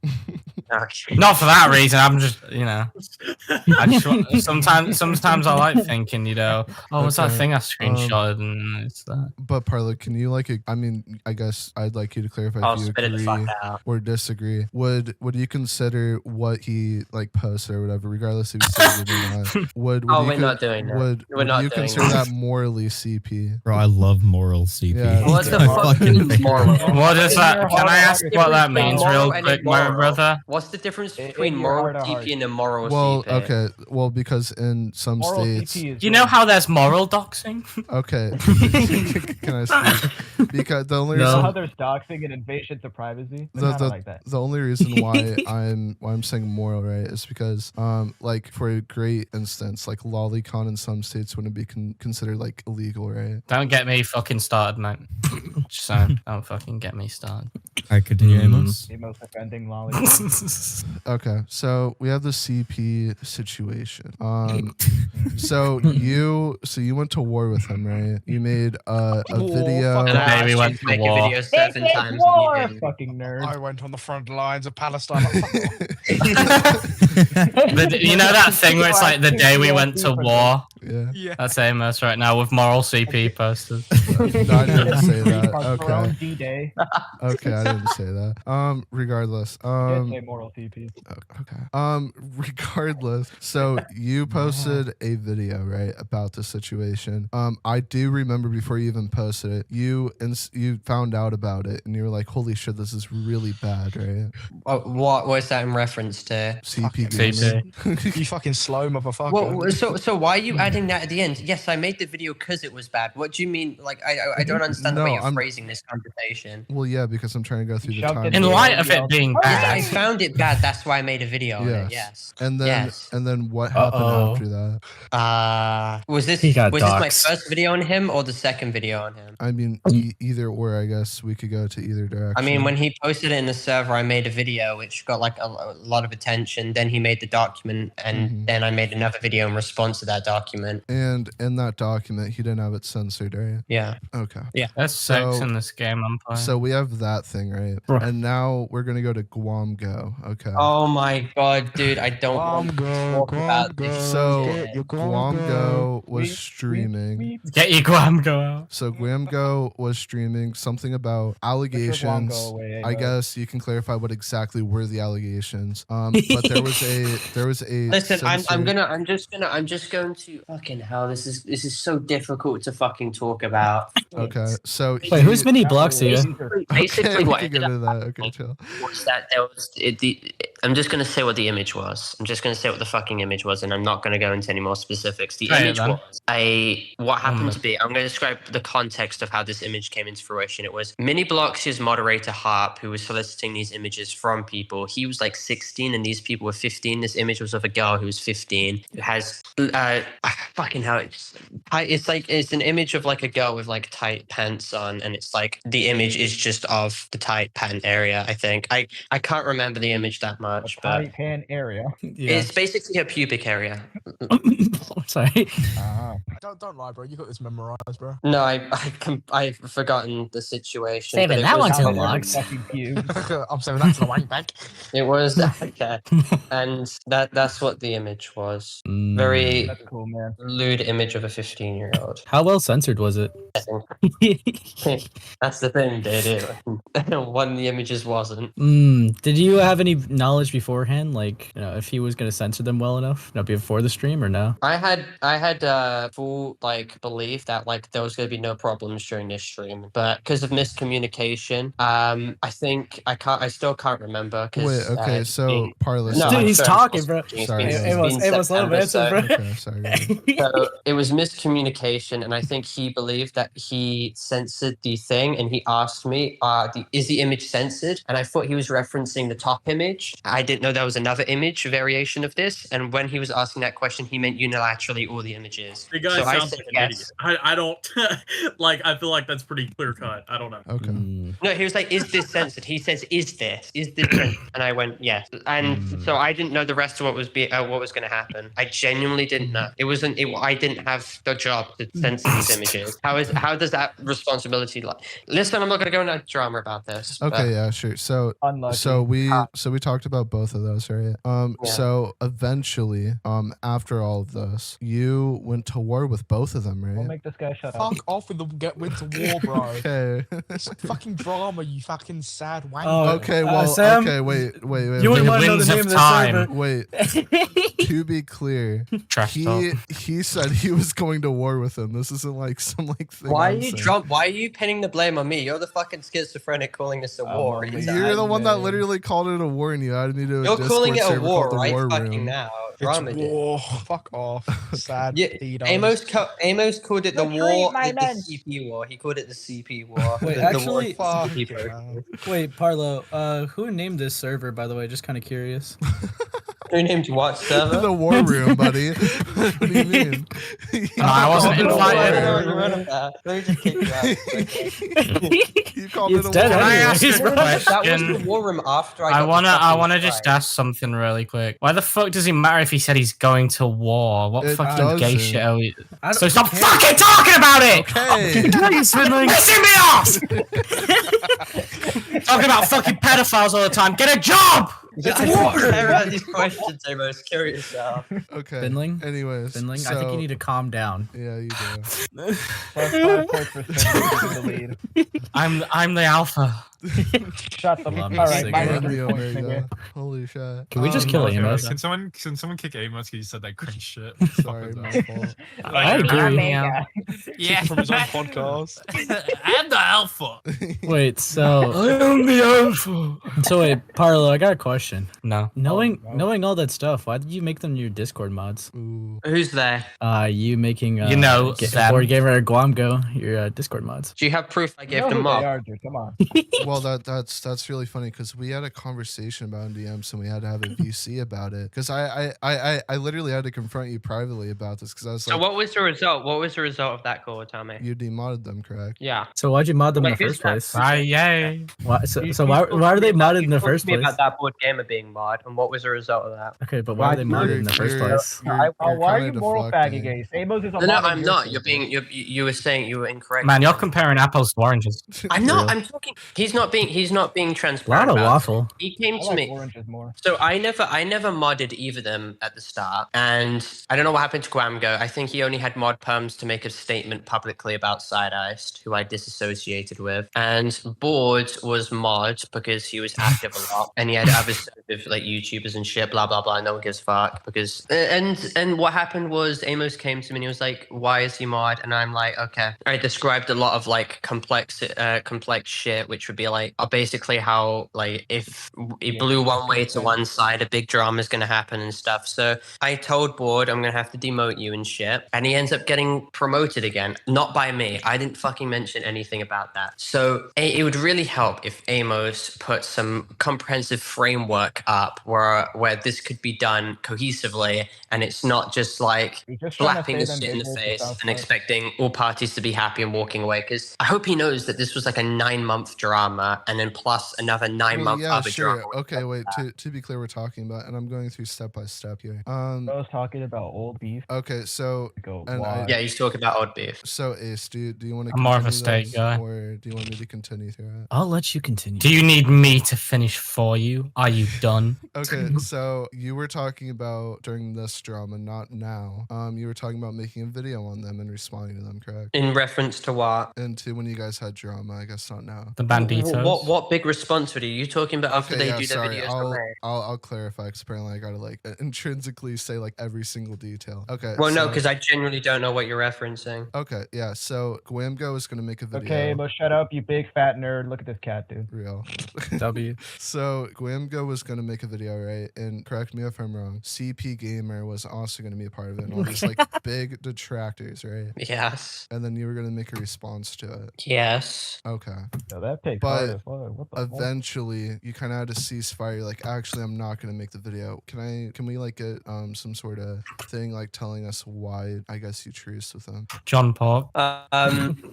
Okay. Not for that reason. I'm just, I just sometimes I like thinking, what's that Okay, thing I screenshotted and it's that. But Parlo, can you I mean, I guess I'd like you to clarify I'll if you spit it the fuck agree out. or disagree. Would you consider what he posted or whatever, regardless if he said it or not? Would you we're not doing that. Would We're not you doing consider that. that morally CP? Bro, I love moral CP. Yeah. What the I fucking fucking- moral? What is that? Can I ask what that means real quick, my brother? What's the difference In between your moral heart of CP and immoral Well, CP? okay. Well, because in some Moral states, CP is Do you know how there's moral doxing? okay. Can I speak? Because the only You know reason how there's doxing and invasion to privacy? the, Kinda like that. the only reason why I'm saying moral, right, is because for a great instance, lolicon in some states wouldn't be considered illegal, right? Don't get me fucking started, mate. Just saying, don't fucking get me started. All right, continue, Amos. The most offending lolly. Okay, so we have the CP situation. So you went to war with him, right? You made a video. And I Baby asked went you to to make war. a video 7 times. and you didn't. Fucking nerd. I went on the front lines of Palestine. You know that thing where it's like the day we went to war? Yeah. Yeah. That's Amos right now with moral CP posters. No, I didn't say that. Our own Okay. D-Day. Okay, I didn't say that. Regardless. Did say moral CP. Okay. Regardless. So you posted a video, right, about the situation. I do remember before you even posted it, you found out about it and you were like, "Holy shit, this is really bad," right? What was that in reference to? CP CP. gaming. You fucking slow motherfucker. Well, so why are you adding that at the end? Yes, I made the video because it was bad. What do you mean? I don't understand the way you're phrasing this conversation. Well, yeah, because I'm trying to go through the Shoved time. it In light of it being Yeah, I bad, found it bad. That's why I made a video on it. Yes. And then Yes. what happened Uh-oh. after that? Was this He got my doxxed. first video on him or the second video on him? I mean, either or. I guess we could go to either direction. I mean, when he posted it in the server, I made a video which got a lot of attention. Then he made the document, and then I made another video in response to that document. And in that document, he didn't have it censored, right? Yeah. Okay. Yeah. there's sex in this game I'm playing. So we have that thing, right? Bro. And now we're gonna go to Gwamgo. Okay. Oh my god, dude! I don't want to talk about this. So shit. Gwamgo was streaming. Get your Gwamgo out. So Gwamgo was streaming something about allegations. I guess you can clarify what exactly were the allegations. But there was a. Listen, I'm censored- just going to fucking hell. This is so difficult to fucking talk about. Okay. So Wait, whose mini blocks are you? Basically, Okay, we what can ended get up into that. Okay, happening chill. was that there was I'm just gonna say what the image was. I'm just gonna say what the fucking image was, and I'm not gonna go into any more specifics. The Right, image then. was what happened to be. I'm gonna describe the context of how this image came into fruition. It was Mini Blox's moderator Harp, who was soliciting these images from people. He was 16, and these people were 15. This image was of a girl who was 15, who has fucking hell. It's an image of a girl with tight pants on, and it's the image is just of the tight pant area. I think I can't remember the image that much, but Tight pan area. Yeah. it's basically her pubic area. Sorry. Don't lie, bro. You got this memorized, bro. No, I've forgotten the situation. Saving but it that was- one to the Every logs. fucking pube. I'm saying that's the wank bank. It was okay, and that's what the image was. Mm. Very That's cool, man. lewd image of a 15-year-old. How well censored was it? That's the thing, dude. One of the images wasn't. Did you have any knowledge beforehand, if he was going to censor them well enough, before the stream or no? I had full belief that there was going to be no problems during this stream, but because of miscommunication, I still can't remember. Wait. Okay. So Parlos. No, Dude, I'm he's sorry, talking, it's bro. been- Sorry. it's Amos, been Amos, let him September, answer, so- bro. Okay, sorry. So it was miscommunication, and I think he believed that he censored the thing, and he asked me, "Is the image censored?" And I thought he was referencing the top image. I didn't know there was another image variation of this, and when he was asking that question, he meant unilaterally all the images. The guy So I sounds said like an yes. idiot. I don't I feel like that's pretty clear cut. I don't know. Okay. No, he was like, "Is this censored?" He says, "Is this censored?" And I went, "Yes." And so I didn't know the rest of what was going to happen. I genuinely didn't know. I didn't have the job to censor these images. How does that responsibility Listen, I'm not going to go into drama about this. Okay. Yeah. Sure. So Unlucky. we talked about about both of those, right? So eventually, after all of this, you went to war with both of them, We'll right? make this guy shut up. Fuck off with the went to war, bro. Okay. It's fucking drama, you fucking sad wanker. Oh, Okay, well, Sam, okay, wait. You wouldn't The want to know winds the name of of the time. server. Wait. To be clear, Trash he said he was going to war with him. This isn't like some like thing. Why are I'm you saying. Why are you pinning the blame on me? You're the fucking schizophrenic calling this a war. well, You're the one that literally called it a war, and you added me to a You're Discord calling it a server war called the right War fucking Room. now. It's Drama, dude. war. Fuck off. Sad. Yeah, pedos. Amos called it the Retreat, war, my the men. CP war. He called it the CP war. Wait, The actually- war Fuck CP it, war. man. Wait, Parlo, who named this server, by the way? Just kind of curious. Who named what server? The War Room, buddy. What do you mean? No, I wasn't Oh, invited. Let me just kick you out. You called It's it a dead war Can I room. ask a That was the question? war room after I got wanna the fucking just strike. ask something really quick. Why the fuck does it matter if he said he's going to war? What It fucking gay doesn't. shit are we? I don't- So stop okay. fucking talking about it! Okay. Spinnling. Pissing me off! Talking about fucking pedophiles all the time. Get a job! I don't care about these questions, Amos. Kill yourself. Okay. Finling? Anyways. Finling, I think you need to calm down. Yeah, you do. Plus 5 points for Spinnling to the lead. I'm the alpha. Shut the Love fuck. All right, cigarette. minus Love 3 me points, over nigga. you. Holy shit. Can we just kill Okay, Amos? Can someone kick Amos? Because he said that cringe shit. Sorry, Fuck my was fault. I agree. Yeah. Yeah, From his own podcast. I'm the alpha. Wait, so I'm the alpha. wait, Parlo, I got a question. No. Knowing all that stuff, why did you make them your Discord mods? Ooh. Who's there? You making You know, Sam. ThatBoredGamer and Gwamgo your Discord mods. Do you have proof I You gave know them who they up? are, dude. Come on. Well, that's really funny because we had a conversation about DMs and we had to have a VC about it because I literally had to confront you privately about this because I was So like, what was the result? What was the result of that call, Tommy? you demodded them, correct? Yeah. So why'd you mod them in Wait, the who's first that? place? Yay. Why, so why are they modded in the first place? About that board gamer being mod, and what was the result of that? Okay, but why are they modded in the first place? You're Why are you kinda moral deflecting. fagging, Ace? Amos is a No, mod of I'm your not. You're server. being. You were saying you were incorrect. Man, you're comparing apples to oranges. I'm not. True. I'm talking. He's not being. He's not being A transparent. lot of about it. waffle. He came I to like me. oranges more. So I never modded either of them at the start, and I don't know what happened to Gwamgo. I think he only had mod perms to make a statement publicly about Side-Iced, who I disassociated with, and Board was mod because he was active a lot, and he had other stuff with like YouTubers and shit, blah blah blah. No one gives a fuck because. And what happened was Amos came to me and he was like, "Why is he mod?" And I'm like, "Okay." I described a lot of like complex shit, which would be like basically how like if it blew one way to one side, a big drama is going to happen and stuff. So I told Board I'm going to have to demote you and shit. And he ends up getting promoted again. Not by me. I didn't fucking mention anything about that. So it would really help if Amos put some comprehensive framework up where this could be done cohesively and it's not just like You're just trying to slapping say the them shit in the visuals face without and fun. expecting all parties to be happy and walking away. Because I hope he knows that this was like a 9-month drama and then plus another 9-month yeah, other sure. drama. Okay, wait. To be clear, we're talking about, and I'm going through step by step here. I was talking about old beef. Okay, so Go, And why? Yeah, he's talking about odd beef. Ace, do you want to? I'm more of a steak guy. or do you want me to continue through it? I'll let you continue. Do you need me to finish for you? Are you done? Okay, so you were talking about during this drama, not now. You were talking about making a video on them and responding to them, correct? In reference to what? And to when you guys had drama, I guess not now. The banditos? What big response were you talking about after they do their videos on there? I'll clarify because apparently I gotta like intrinsically say like every single detail. Okay. Well, no, so- because I genuinely don't know what you're referencing. Okay, yeah. So Gwamgo is gonna make a video. Okay, but shut up, you big fat nerd. Look at this cat, dude. Real. W. So Gwamgo was gonna make a video, right? And correct me if I'm wrong. CP Gamer was also gonna be a part of it, and all these like big detractors, right? Yes. And then you were gonna make a response to it. Yes. Okay. Yo, that takes But hard as fuck. What the fuck? Eventually, you kind of had to cease fire. You're like, actually, I'm not gonna make the video. Can we like get some sort of thing like telling us why? I guess you truced with them. John Park.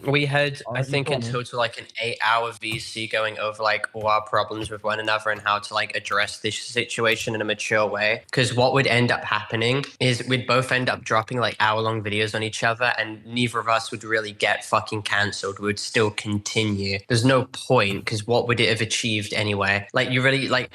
We had, I you think, in told me. total like an 8-hour VC going over like all our problems with one another and how to like address this situation in a mature way. Because what would end up happening is we'd both end up dropping like hour-long videos on each other, and neither of us would really get fucking cancelled. We would still continue. There's no no point, because what would it have achieved anyway? Like, you really, like,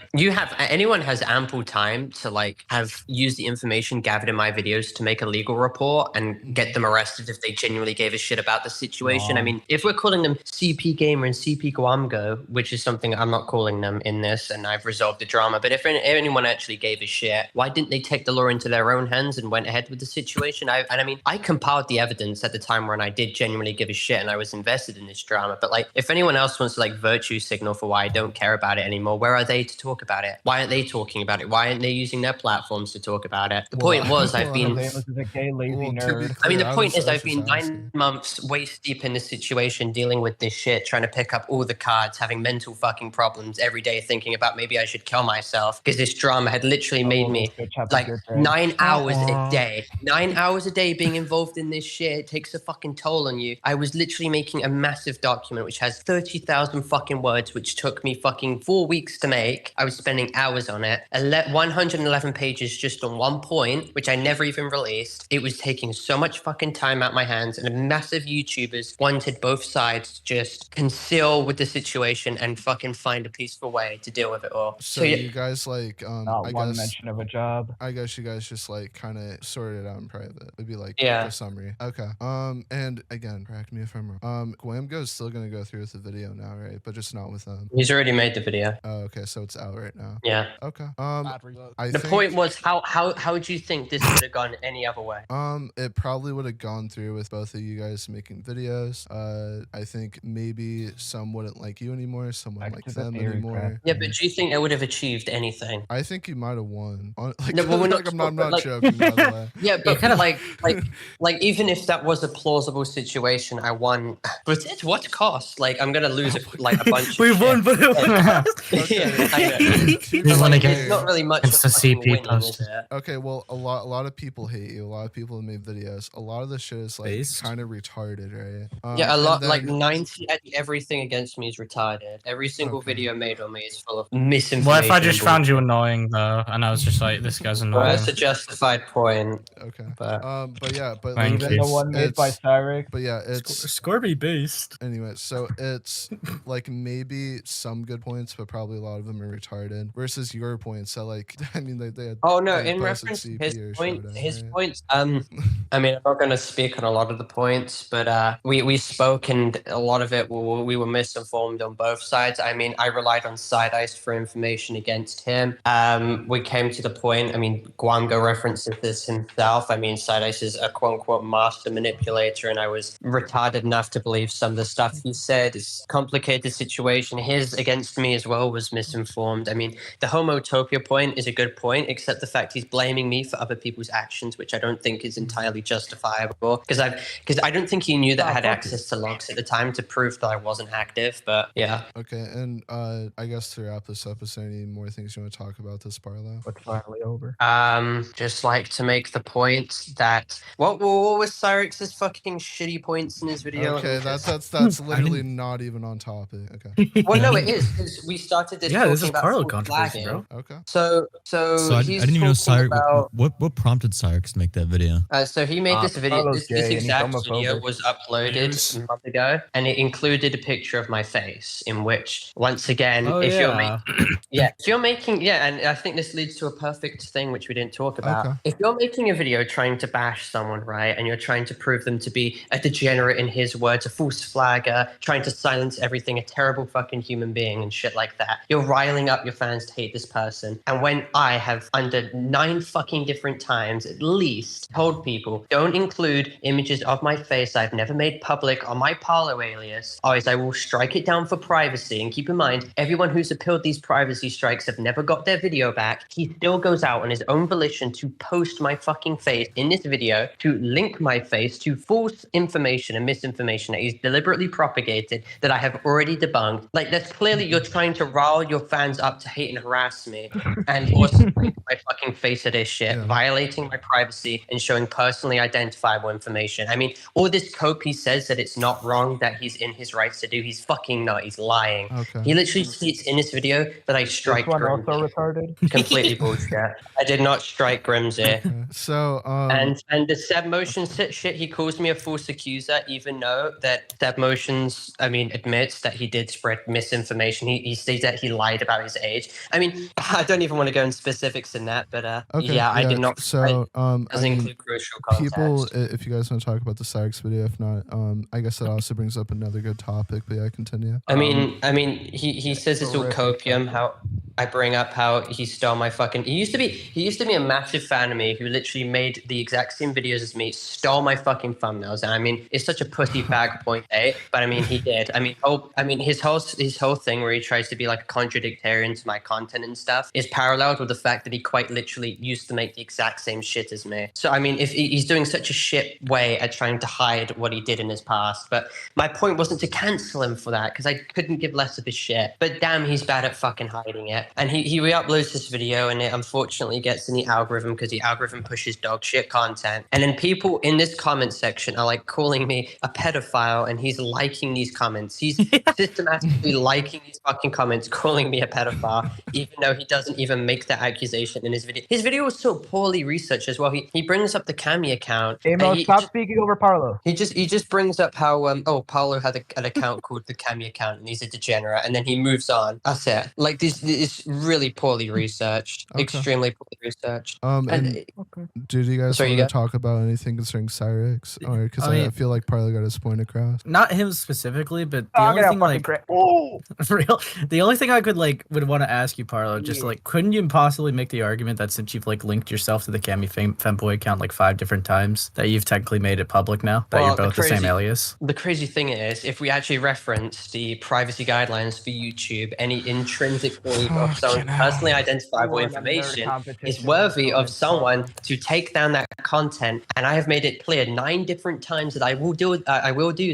anyone has ample time to, like, have used the information gathered in my videos to make a legal report and get them arrested if they genuinely gave a shit about the situation. I mean, if we're calling them CP Gamer and CP Gwamgo, which is something I'm not calling them in this, and I've resolved the drama, but if anyone actually gave a shit, why didn't they take the law into their own hands and went ahead with the situation? I compiled the evidence at the time when I did genuinely give a shit and I was invested in this drama. But like, if anyone else wants to like virtue signal for why I don't care about it anymore, where are they to talk about it? Why aren't they talking about it? Why aren't they using their platforms to talk about it? The point was, I've been. Amos is a gay, lazy nerd. I mean, the point is, I've been 9 months waist deep in this situation, dealing with this shit, trying to pick up all the cards, having mental fucking problems every day, thinking about maybe I should kill myself because this drama had literally made me like 9 hours a day. 9 hours a day being involved in this shit. It takes a fucking toll on you. I was literally making a massive document which has 30,000 fucking words, which took me fucking 4 weeks to make. I was spending hours on it. 111 pages just on one point, which I never even released. It was taking so much fucking time out my hands, and massive YouTubers wanted both sides to just conceal with the situation and fucking find a peaceful way to deal with it all. So you guys like not one mention of a job. I guess you guys just like kind of sorted it out in private. It'd be like the summary. Okay. And again, correct me if I'm wrong. Gwamgo is still gonna go through with the video now, right? But just not with them. He's already made the video. Oh, okay, so it's out right now. Yeah. Okay. The point was, how do you think this would have gone any other way? It probably would have gone through with both of you guys making videos. I think maybe some wouldn't like you anymore, some wouldn't like them anymore. Yeah, but do you think it would have achieved anything? I think you might have won. Like, no, but I'm not joking, by the way. Yeah, but kind of like even if that was a plausible situation, I won. But at what cost? Like, I'm gonna lose a bunch. We won, but it was. Yeah, I know. Like, it's not really much. It's the CP post. Okay, well, a lot of people hate you. A lot of people have made videos. A lot of the shit is like kind of retarded, right? Yeah, a lot. Like 90, everything against me is retarded. Every single video made on me is full of misinformation. What if I just found you annoying though, and I was just like, this guy's annoying? Well, that's a justified point. Okay. But Even the one made by Cyrex. But yeah, it's Scorby based. Anyway, so it's like maybe some good points, but probably a lot of them are retarded. Versus your points, that like I mean they had. Oh no! In reference to his points. I mean, I'm not going to speak on a lot of the points, but we spoke, and a lot of it we were misinformed on both sides. I mean, I relied on Side Ice for information against him. We came to the point. I mean, Gwamgo references this himself. I mean, Side Ice is a quote unquote master manipulator, and I was retarded enough to believe some of the stuff he said. It's a complicated situation. His against me as well was misinformed. I mean, the homotopia point is a good point, except the fact he's blaming me for other people's actions, which I don't think is entirely justifiable. Because I don't think he knew that I had access to logs at the time to prove that I wasn't active. But yeah. Okay, and I guess to wrap this up, is there any more things you want to talk about this Parlo? What's finally over? Just like to make the point that what was Cyrex's fucking shitty points in his video? Okay, that's literally not even on topic. Okay. Well, no, it is, because we started this. Yeah, this is about Parlo controversy, bro. Okay. So I didn't even know Cyrex. What prompted Cyrex to make that video? So he made this video. This exact video was uploaded a month ago, and it included a picture of my face, in which, once again, if you're making, and I think this leads to a perfect thing which we didn't talk about. Okay. If you're making a video trying to bash someone, right, and you're trying to prove them to be a degenerate, in his words, a false flagger, trying to silence everything, a terrible fucking human being and shit like that, you're riling up your fans to hate this person. And when I have, under 9 fucking different times at least, told people, don't include images of my face I've never made public on my Parlo alias, otherwise I will strike it down for privacy. And keep in mind, everyone who's appealed these privacy strikes have never got their video back. He still goes out on his own volition to post my fucking face in this video, to link my face to false information and misinformation that he's deliberately propagated that I have already debunked. Like, that's clearly you're trying to rile your fans up to hate and harass me, and also link my fucking face at this shit, violating my privacy and showing personally identifiable information. I mean, all this cope he says that it's not wrong, that he's in his rights to do, he's fucking not. He's lying. Okay. He literally states in this video that I strike Grimsy. Also retarded? Completely bullshit. I did not strike Grimsy. Okay. So and the Seb Motions shit, he calls me a false accuser, even though that Seb Motions, I mean, admits admits that he did spread misinformation. He states that he lied about his age. I mean, I don't even want to go into specifics in that, but I did not. So, doesn't include crucial context. People, if you guys want to talk about the Cyrex video, if not, I guess that also brings up another good topic. But yeah, continue. I mean, he says it's all copium. How I bring up how he stole my fucking. He used to be a massive fan of me who literally made the exact same videos as me, stole my fucking thumbnails, and I mean, it's such a pussy bag point, but I mean, he did. I mean, his whole thing where he tries to be like a contradictarian to my content and stuff is paralleled with the fact that he quite literally used to make the exact same shit as me. So I mean, if he's doing such a shit way at trying to hide what he did in his past, but my point wasn't to cancel him for that because I couldn't give less of a shit. But damn, he's bad at fucking hiding it. And he re-uploads this video and it unfortunately gets in the algorithm because the algorithm pushes dog shit content. And then people in this comment section are like calling me a pedophile and he's liking these comments. He's systematically liking these fucking comments, calling me a pedophile, even though he doesn't even make that accusation in his video. His video was so poorly researched as well. He brings up the Cami account. Amos, stop speaking over Parlo. He just brings up how Parlo had an account called the Cami account and he's a degenerate, and then he moves on. That's it. Like this is really poorly researched, extremely poorly researched. Do you guys want to talk about anything concerning Cyrex? Or because I feel like Parlo got his point across. Not him specifically, but the only thing the only thing I would want to ask you, Parlo, just like, couldn't you possibly make the argument that since you've like linked yourself to the Cami Femboy account like 5 different times, that you've technically made it public now that you're both the same alias? The crazy thing is, if we actually reference the privacy guidelines for YouTube, any intrinsic belief of someone's personally identifiable information is worthy of someone to take down that content. And I have made it clear 9 different times that I will do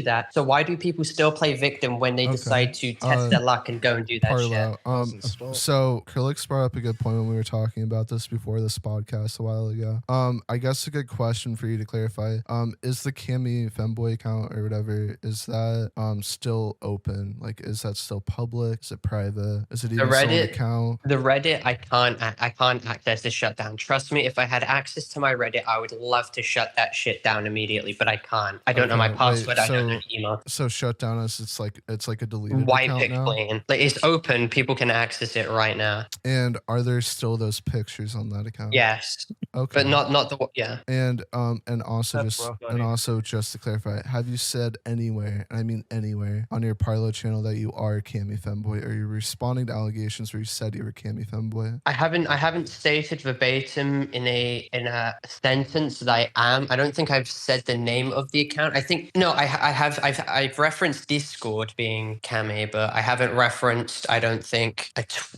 that. So why do people still play victim when they decide to test their luck and go and do that shit? So Krilix brought up a good point when we were talking about this before this podcast a while ago. I guess a good question for you to clarify. Is the Cami Femboy account or whatever, is that still open? Like, is that still public? Is it private? Is it even still an account? The Reddit, I can't access this shutdown. Trust me, if I had access to my Reddit, I would love to shut that shit down immediately, but I can't. I don't know my password. I don't know email. So shut down us. It's like a deleted wipe account it now? clean. Like, it's open. People can access it right now. And are there still those pictures on that account? Yes. Okay. But not the And also just to clarify, have you said anywhere, and I mean anywhere, on your Parlo channel that you are a Cami Femboy? Are you responding to allegations where you said you were a Cami Femboy? I haven't stated verbatim in a sentence that I am. I don't think I've said the name of the account. I think no, I've referenced Discord being Cami, but I haven't referenced, I don't think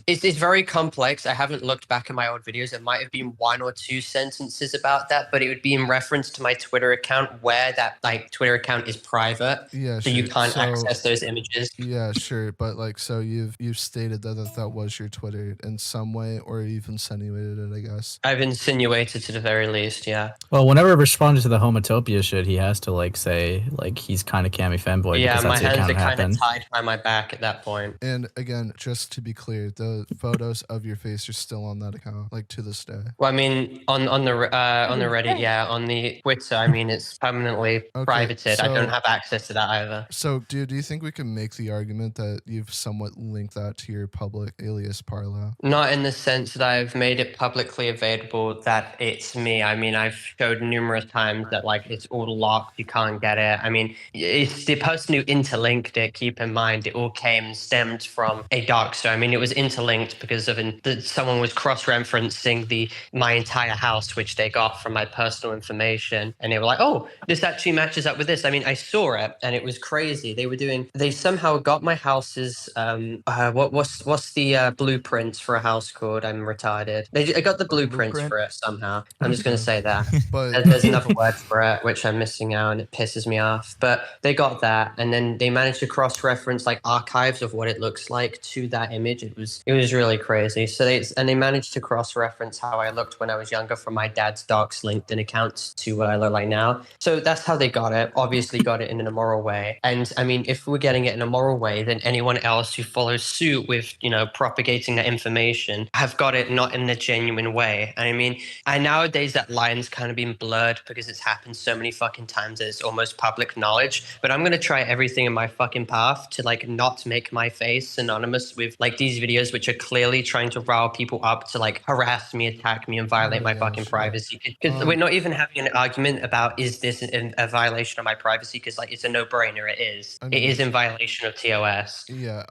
it's very complex. I haven't looked back at my old videos. It might have been 1 or 2 sentences about that, but it would be in reference to my Twitter account, where that Twitter account is private. Yeah, so sure. you can't access those images. Yeah, sure. But so you've stated that was your Twitter in some way, or you've insinuated it, I guess. I've insinuated to the very least, yeah. Well, whenever responding to the homotopia shit, he has to say he's kind of Cami Femboy. Yeah, because my that's hands are kind of tied behind my back at that point. And again, just to be clear, the photos of your face are still on that account, to this day. Well, I mean, on the Reddit, yeah. On the Twitter, I mean, it's permanently privated. So, I don't have access to that either. So, do you think we can make the argument that you've somewhat linked that to your public alias Parlo? Not in the sense that I've made it publicly available that it's me. I mean, I've showed numerous times that it's all locked. You can't get it. I mean, it's the person who interlinked it. Keep in mind, it all stemmed from a doxer. I mean, it was interlinked because of someone was cross-referencing my entire house, which they got from my personal information, and they were like, "Oh, this actually matches up with this." I mean, I saw it, and it was crazy. They somehow got my house's what's the blueprints for a house called? I'm retarded. I got the blueprints for it somehow. I'm just gonna say that. But there's another word for it which I'm missing out, and it pisses me off. But they got that, and then they managed to cross-reference archives of what it looks like to that image. It was really crazy. So they managed to cross-reference how I looked when I was younger from my dad's docs LinkedIn account to what I look like now. So that's how they got it. Obviously got it in an immoral way. And I mean, if we're getting it in a moral way, then anyone else who follows suit with, propagating that information have got it not in a genuine way. And I mean, nowadays that line's kind of been blurred because it's happened so many fucking times that it's almost public knowledge. But I'm going to try everything in my fucking path to like not make my face synonymous with like these videos, which are clearly trying to rile people up to like harass me, attack me, and violate my fucking privacy. Because we're not even having an argument about is this a violation of my privacy? Because like it's a no-brainer. It is. It is in violation of TOS. Yeah.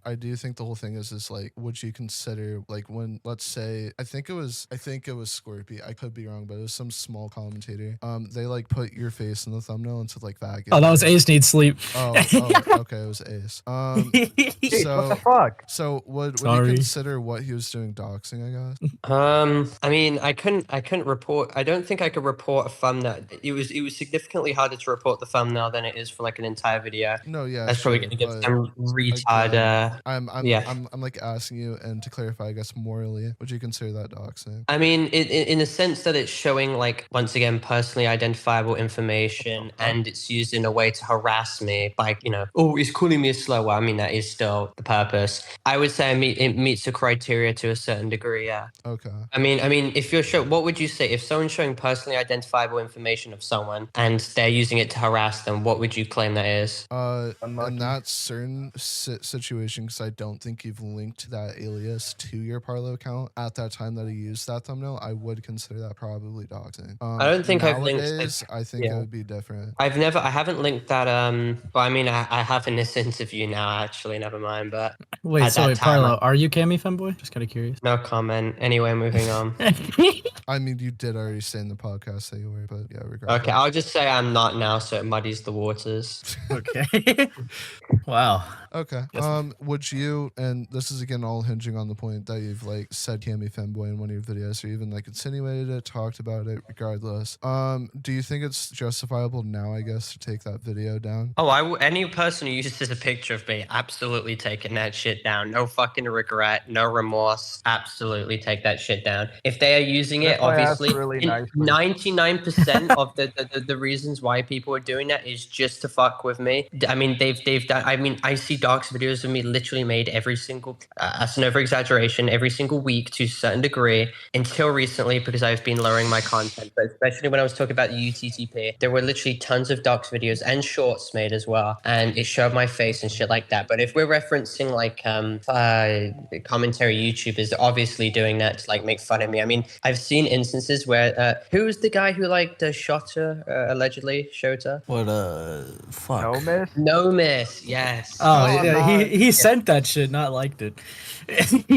I do think the whole thing is like, would you consider like when, let's say, I think it was Scorpy. I could be wrong, but it was some small commentator. They like put your face in the thumbnail and said like that. Oh, that was Ace Needs Sleep. Oh, okay, it was Ace. So what the fuck? So would you consider what he was doing doxing, I guess? I mean, I couldn't report. I don't think I could report a thumbnail. It was significantly harder to report the thumbnail than it is for like an entire video. No, yeah, that's probably gonna give some retard. I'm like asking you, and to clarify, I guess morally, would you consider that doxing? I mean, in the sense that it's showing like once again personally identifiable information, and it's used in a way to harass me by oh, he's calling me a slur. Well, I mean that is still the purpose. I would say it meets the criteria to a certain degree. Yeah. Okay. I mean, if you're what would you say if someone's showing personally identifiable information of someone and they're using it to harass them? What would you claim that is? In that certain situation, because I don't think you've linked that alias to your Parlo account at that time that he used that thumbnail, I would consider that probably doxing. I don't think I've linked it. I think it would be different. I haven't linked that. But I mean, I have in this interview now. Actually, never mind. But wait, Parlo, are you Cammy femboy? Just kind of curious. No comment. Anyway, moving on. I mean, you did already say in the podcast that you were, but yeah, regardless. Okay, I'll just say I'm not now, so it muddies the waters. Okay. Wow. Okay. Would you, and this is again all hinging on the point that you've like said Cammy femboy in one of your videos, or even like insinuated it, talked about it, regardless. Do you think it's justifiable now, I guess, to take that video down? Oh, any person who uses a picture of me, absolutely taking that shit down. No fucking regret, no remorse. Absolutely take that shit down. If they are using it, obviously, 99% of the reasons why people are doing that is just to fuck with me. I mean, they've done. I mean, I see docs videos of me literally made every single, that's an over exaggeration, every single week to a certain degree until recently because I've been lowering my content. But especially when I was talking about the UTTP, there were literally tons of docs videos and shorts made as well, and it showed my face and shit like that. But if we're referencing like commentary YouTubers, they're obviously doing that to like make fun of me. I mean, I've seen instances where who's the guy who like Shota allegedly Shota? What fuck? No miss, yes. Oh yeah, he sent that shit, not liked it.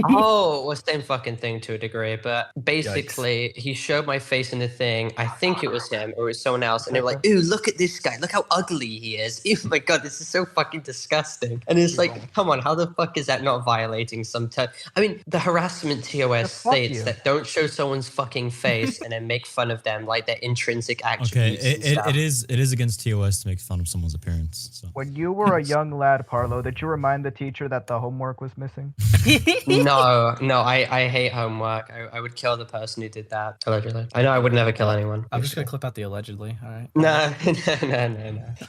Oh, well, same fucking thing to a degree, but basically he showed my face in the thing. I think it was him or it was someone else, and they were like, "Ooh, look at this guy! Look how ugly he is! Oh my god, this is so fucking disgusting!" And it's like, come on, how the fuck is that not violating some I mean, the harassment TOS states that don't show someone's fucking face and then make fun of them like their intrinsic attributes. Okay, it is against TOS to make fun of someone's appearance. So. When you were a young lad, Parlo, did you remind the teacher that the homework was missing? No, I hate homework. I would kill the person who did that, allegedly. I know I would never kill anyone. I'm just gonna clip out the allegedly, alright? No.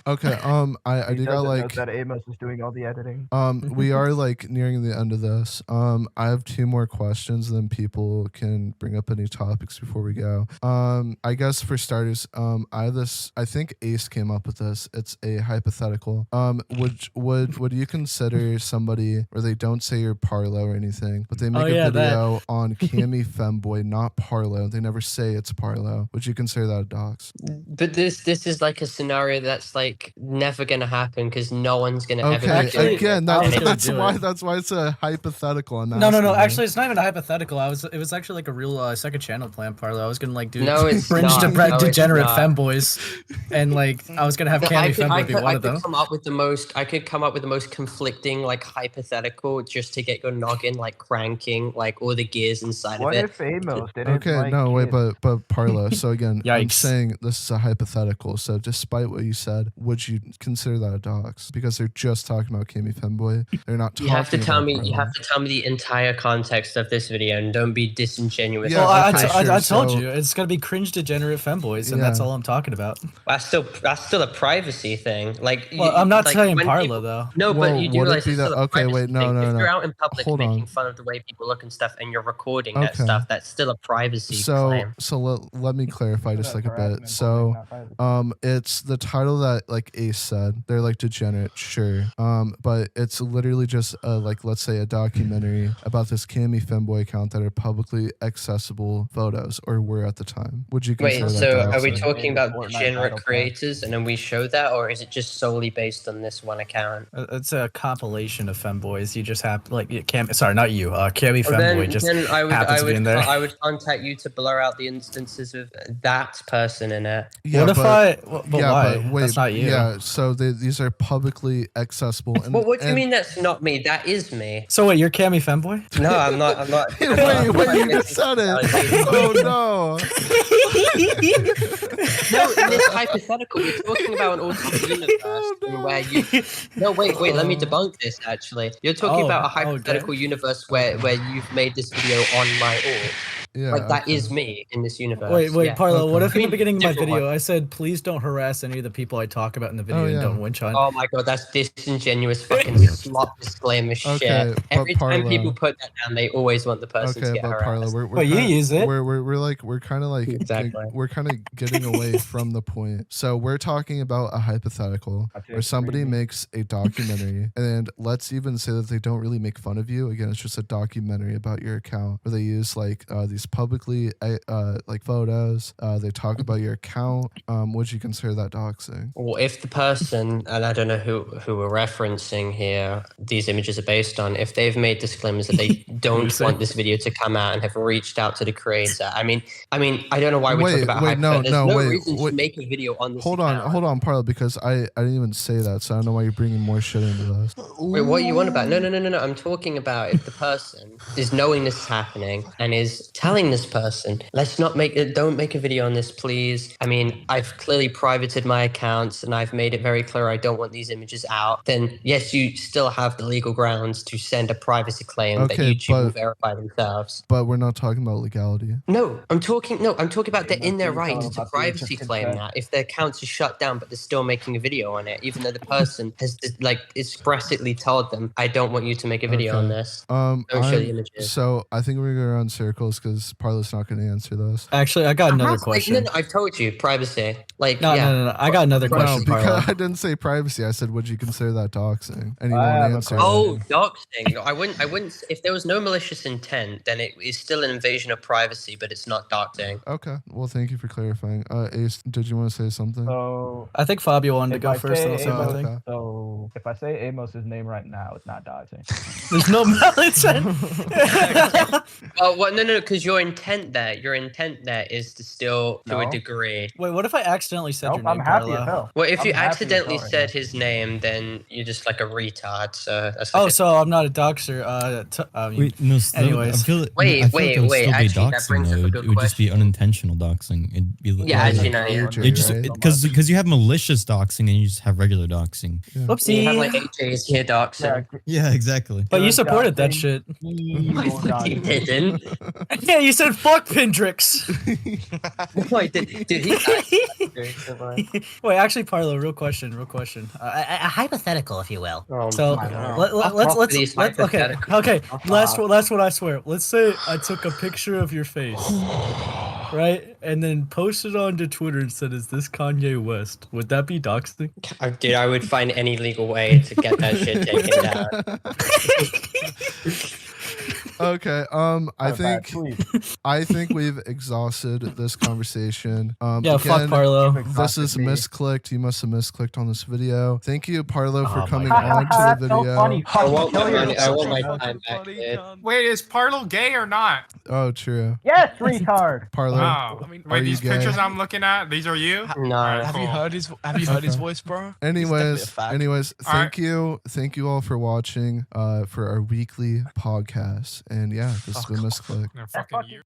Okay, I do got like... that Amos is doing all the editing. We are like nearing the end of this. I have 2 more questions, and then people can bring up any topics before we go. I guess for starters, I have this, I think Ace came up with this. It's a hypothetical. Would you consider somebody where they don't say you're Parlo or anything, but they make a video on Cammy femboy, not Parlo. They never say it's Parlo. Would you consider that a dox? But this is like a scenario that's like never gonna happen because no one's gonna ever. Okay, again, that's why it's a hypothetical. No. Actually, it's not even a hypothetical. It was actually like a real second channel plan, Parlo. I was gonna like do fringe degenerate femboys, and like I was gonna have Cammy femboy be one of them. I could come up with the most conflicting like hypothetical just to get your noggin like cranking, like all the gears inside of it. What if Amos didn't? Okay, no, wait, but Parlo. So again, I'm saying this is a hypothetical. So despite what you said, would you consider that a dox? Because they're just talking about Cammy femboy. They're not talking. You have to tell me the entire context of this video and don't be disingenuous. Yeah, Well, okay, I sure. told So- you it's gonna be cringe degenerate femboys, and that's Yeah. all I'm talking about. That's still a privacy thing. Like, Well, I'm not like saying when Parlo people- though. No, Well, but you do would it realize be it's that- still a okay, privacy wait, no, thing. no, If no. you're out in public Hold making on. fun of the way people look and stuff, and you're recording that Okay. stuff, that's still a privacy So claim. let me clarify just like a bit. Harassment, So bullying, not privacy. it's the title that like Ace said. They're like degenerate, sure. But it's literally just like, let's say, a documentary about this Cami femboy account that are publicly accessible photos, or were at the time. Would you consider Wait, that so are we doxing? talking about Fortnite degenerate battle pass. creators, and then we show that, or is it just solely based on this one account? It's a compilation of femboys. You just have like sorry, not you. Cami Well, femboy just then happens to be in there. I would contact you to blur out the instances of that person in it. Yeah, what if but- but yeah, why? but wait, That's not you. Yeah, so these are publicly accessible. And, Well, what do you and- mean that's not me? That is me. So wait, you're Cami femboy? No, I'm not. I'm not. Wait, you just said it. Oh no. No, in this hypothetical, we're talking about an alternate universe where you. No, wait. Let me debunk this. Actually, you're talking about a hypothetical universe where you've made this video on my alt. Yeah, Like that okay. is me in this universe. Wait, yeah. Parlo, what Okay. if in the beginning of my Different video one. I said, please don't harass any of the people I talk about in the video Oh, and yeah. don't winch hunt? Oh my god, that's disingenuous fucking slop disclaimer Okay, shit. but Every time Parlo- people put that down, they always want the person to Okay, get but harassed. Parlo, we're But you kinda- use it. We're kind of like Exactly. we're kind of getting away from the point. So we're talking about a hypothetical where somebody makes a documentary, and let's even say that they don't really make fun of you. Again, it's just a documentary about your account where they use like these publicly like photos. They talk about your account. Would you consider that doxing? Well, if the person, and I don't know who we're referencing here, these images are based on, if they've made disclaimers that they don't want this video to come out and have reached out to the creator, I mean, I don't know why we talk about no, There's no wait, reason wait. to make a video on this Hold account. on, Parlo, because I didn't even say that, so I don't know why you're bringing more shit into this. Wait, what are you on about? No. I'm talking about if the person is knowing this is happening and is telling this person, don't make a video on this, please. I mean, I've clearly privated my accounts and I've made it very clear I don't want these images out. Then yes, you still have the legal grounds to send a privacy claim that Okay, YouTube will but- verify themselves. But we're not talking about legality. No, I'm talking about they're in their right to about the privacy consent. claim that if their accounts are shut down, but they're still making a video on it, even though the person has like expressly told them, I don't want you to make a video on Okay. this. Don't show the I'm- images. So I think we're going around circles because Parlo's not going to answer this. Actually, I got another Like, question. no, I've told you privacy. Like, No, yeah. no. I got another No, question, because Parlo. I didn't say privacy. I said, would you consider that doxing? And you I won't have a answer. Oh, doxing. No, I wouldn't. If there was no malicious intent, then it is still an invasion of privacy, but it's not doxing. Okay. Well, thank you for clarifying. Ace, did you want to say something? So I think Fabio wanted to if go I first, and I'll say say my Amos, thing. so if I say Amos's name right now, it's not doxing. There's no malice. Oh, well, no, because your intent there is to still, to a No. degree. Wait, what if I accidentally said Nope, your name, I'm happy Parlo? as hell. Well, if I'm you happy as accidentally hell right said now. his name, then you're just like a retard. So that's Oh, like so I'm not a doxer. I mean, Wait, no. Anyways. I feel, Wait, I feel like it would wait, still be actually, that doxing, brings up a though. good It would just be question. unintentional doxing. It'd be Yeah, like, actually, no, yeah. AJ, it just right? because you have malicious doxing and you just have regular doxing. you whoopsie. have like AJ's here doxing. Yeah, exactly. But you You're supported that doxing. shit. He didn't. Yeah, you said fuck Pindrix. No, I did. Dude, he Wait, actually, Parlo, real question. A hypothetical, if you will. Oh, So my God. let's okay. Hypothetical. Last one I swear. Let's say I took a picture of your face, right, and then posted onto Twitter and said, "Is this Kanye West?" Would that be doxing? Dude, I would find any legal way to get that shit taken down. Okay. I think we've exhausted this conversation. Yeah, fuck again, Parlo. This is misclicked. You must have misclicked on this video. Thank you, Parlo, for Oh my coming God. on to the That's video. so funny. I want Kill my money. I yourself. want my time back, dude. Wait, is Parlo gay or not? Oh, true. Yes, retard. Parlo. Oh, I mean, Are wait, you these gay? pictures I'm looking at, these are you? No. Alright, Have you cool. heard his voice, bro? Anyways, definitely a fag. thank you all for watching for our weekly podcast. And yeah, this has been Misclick. No, fucking you.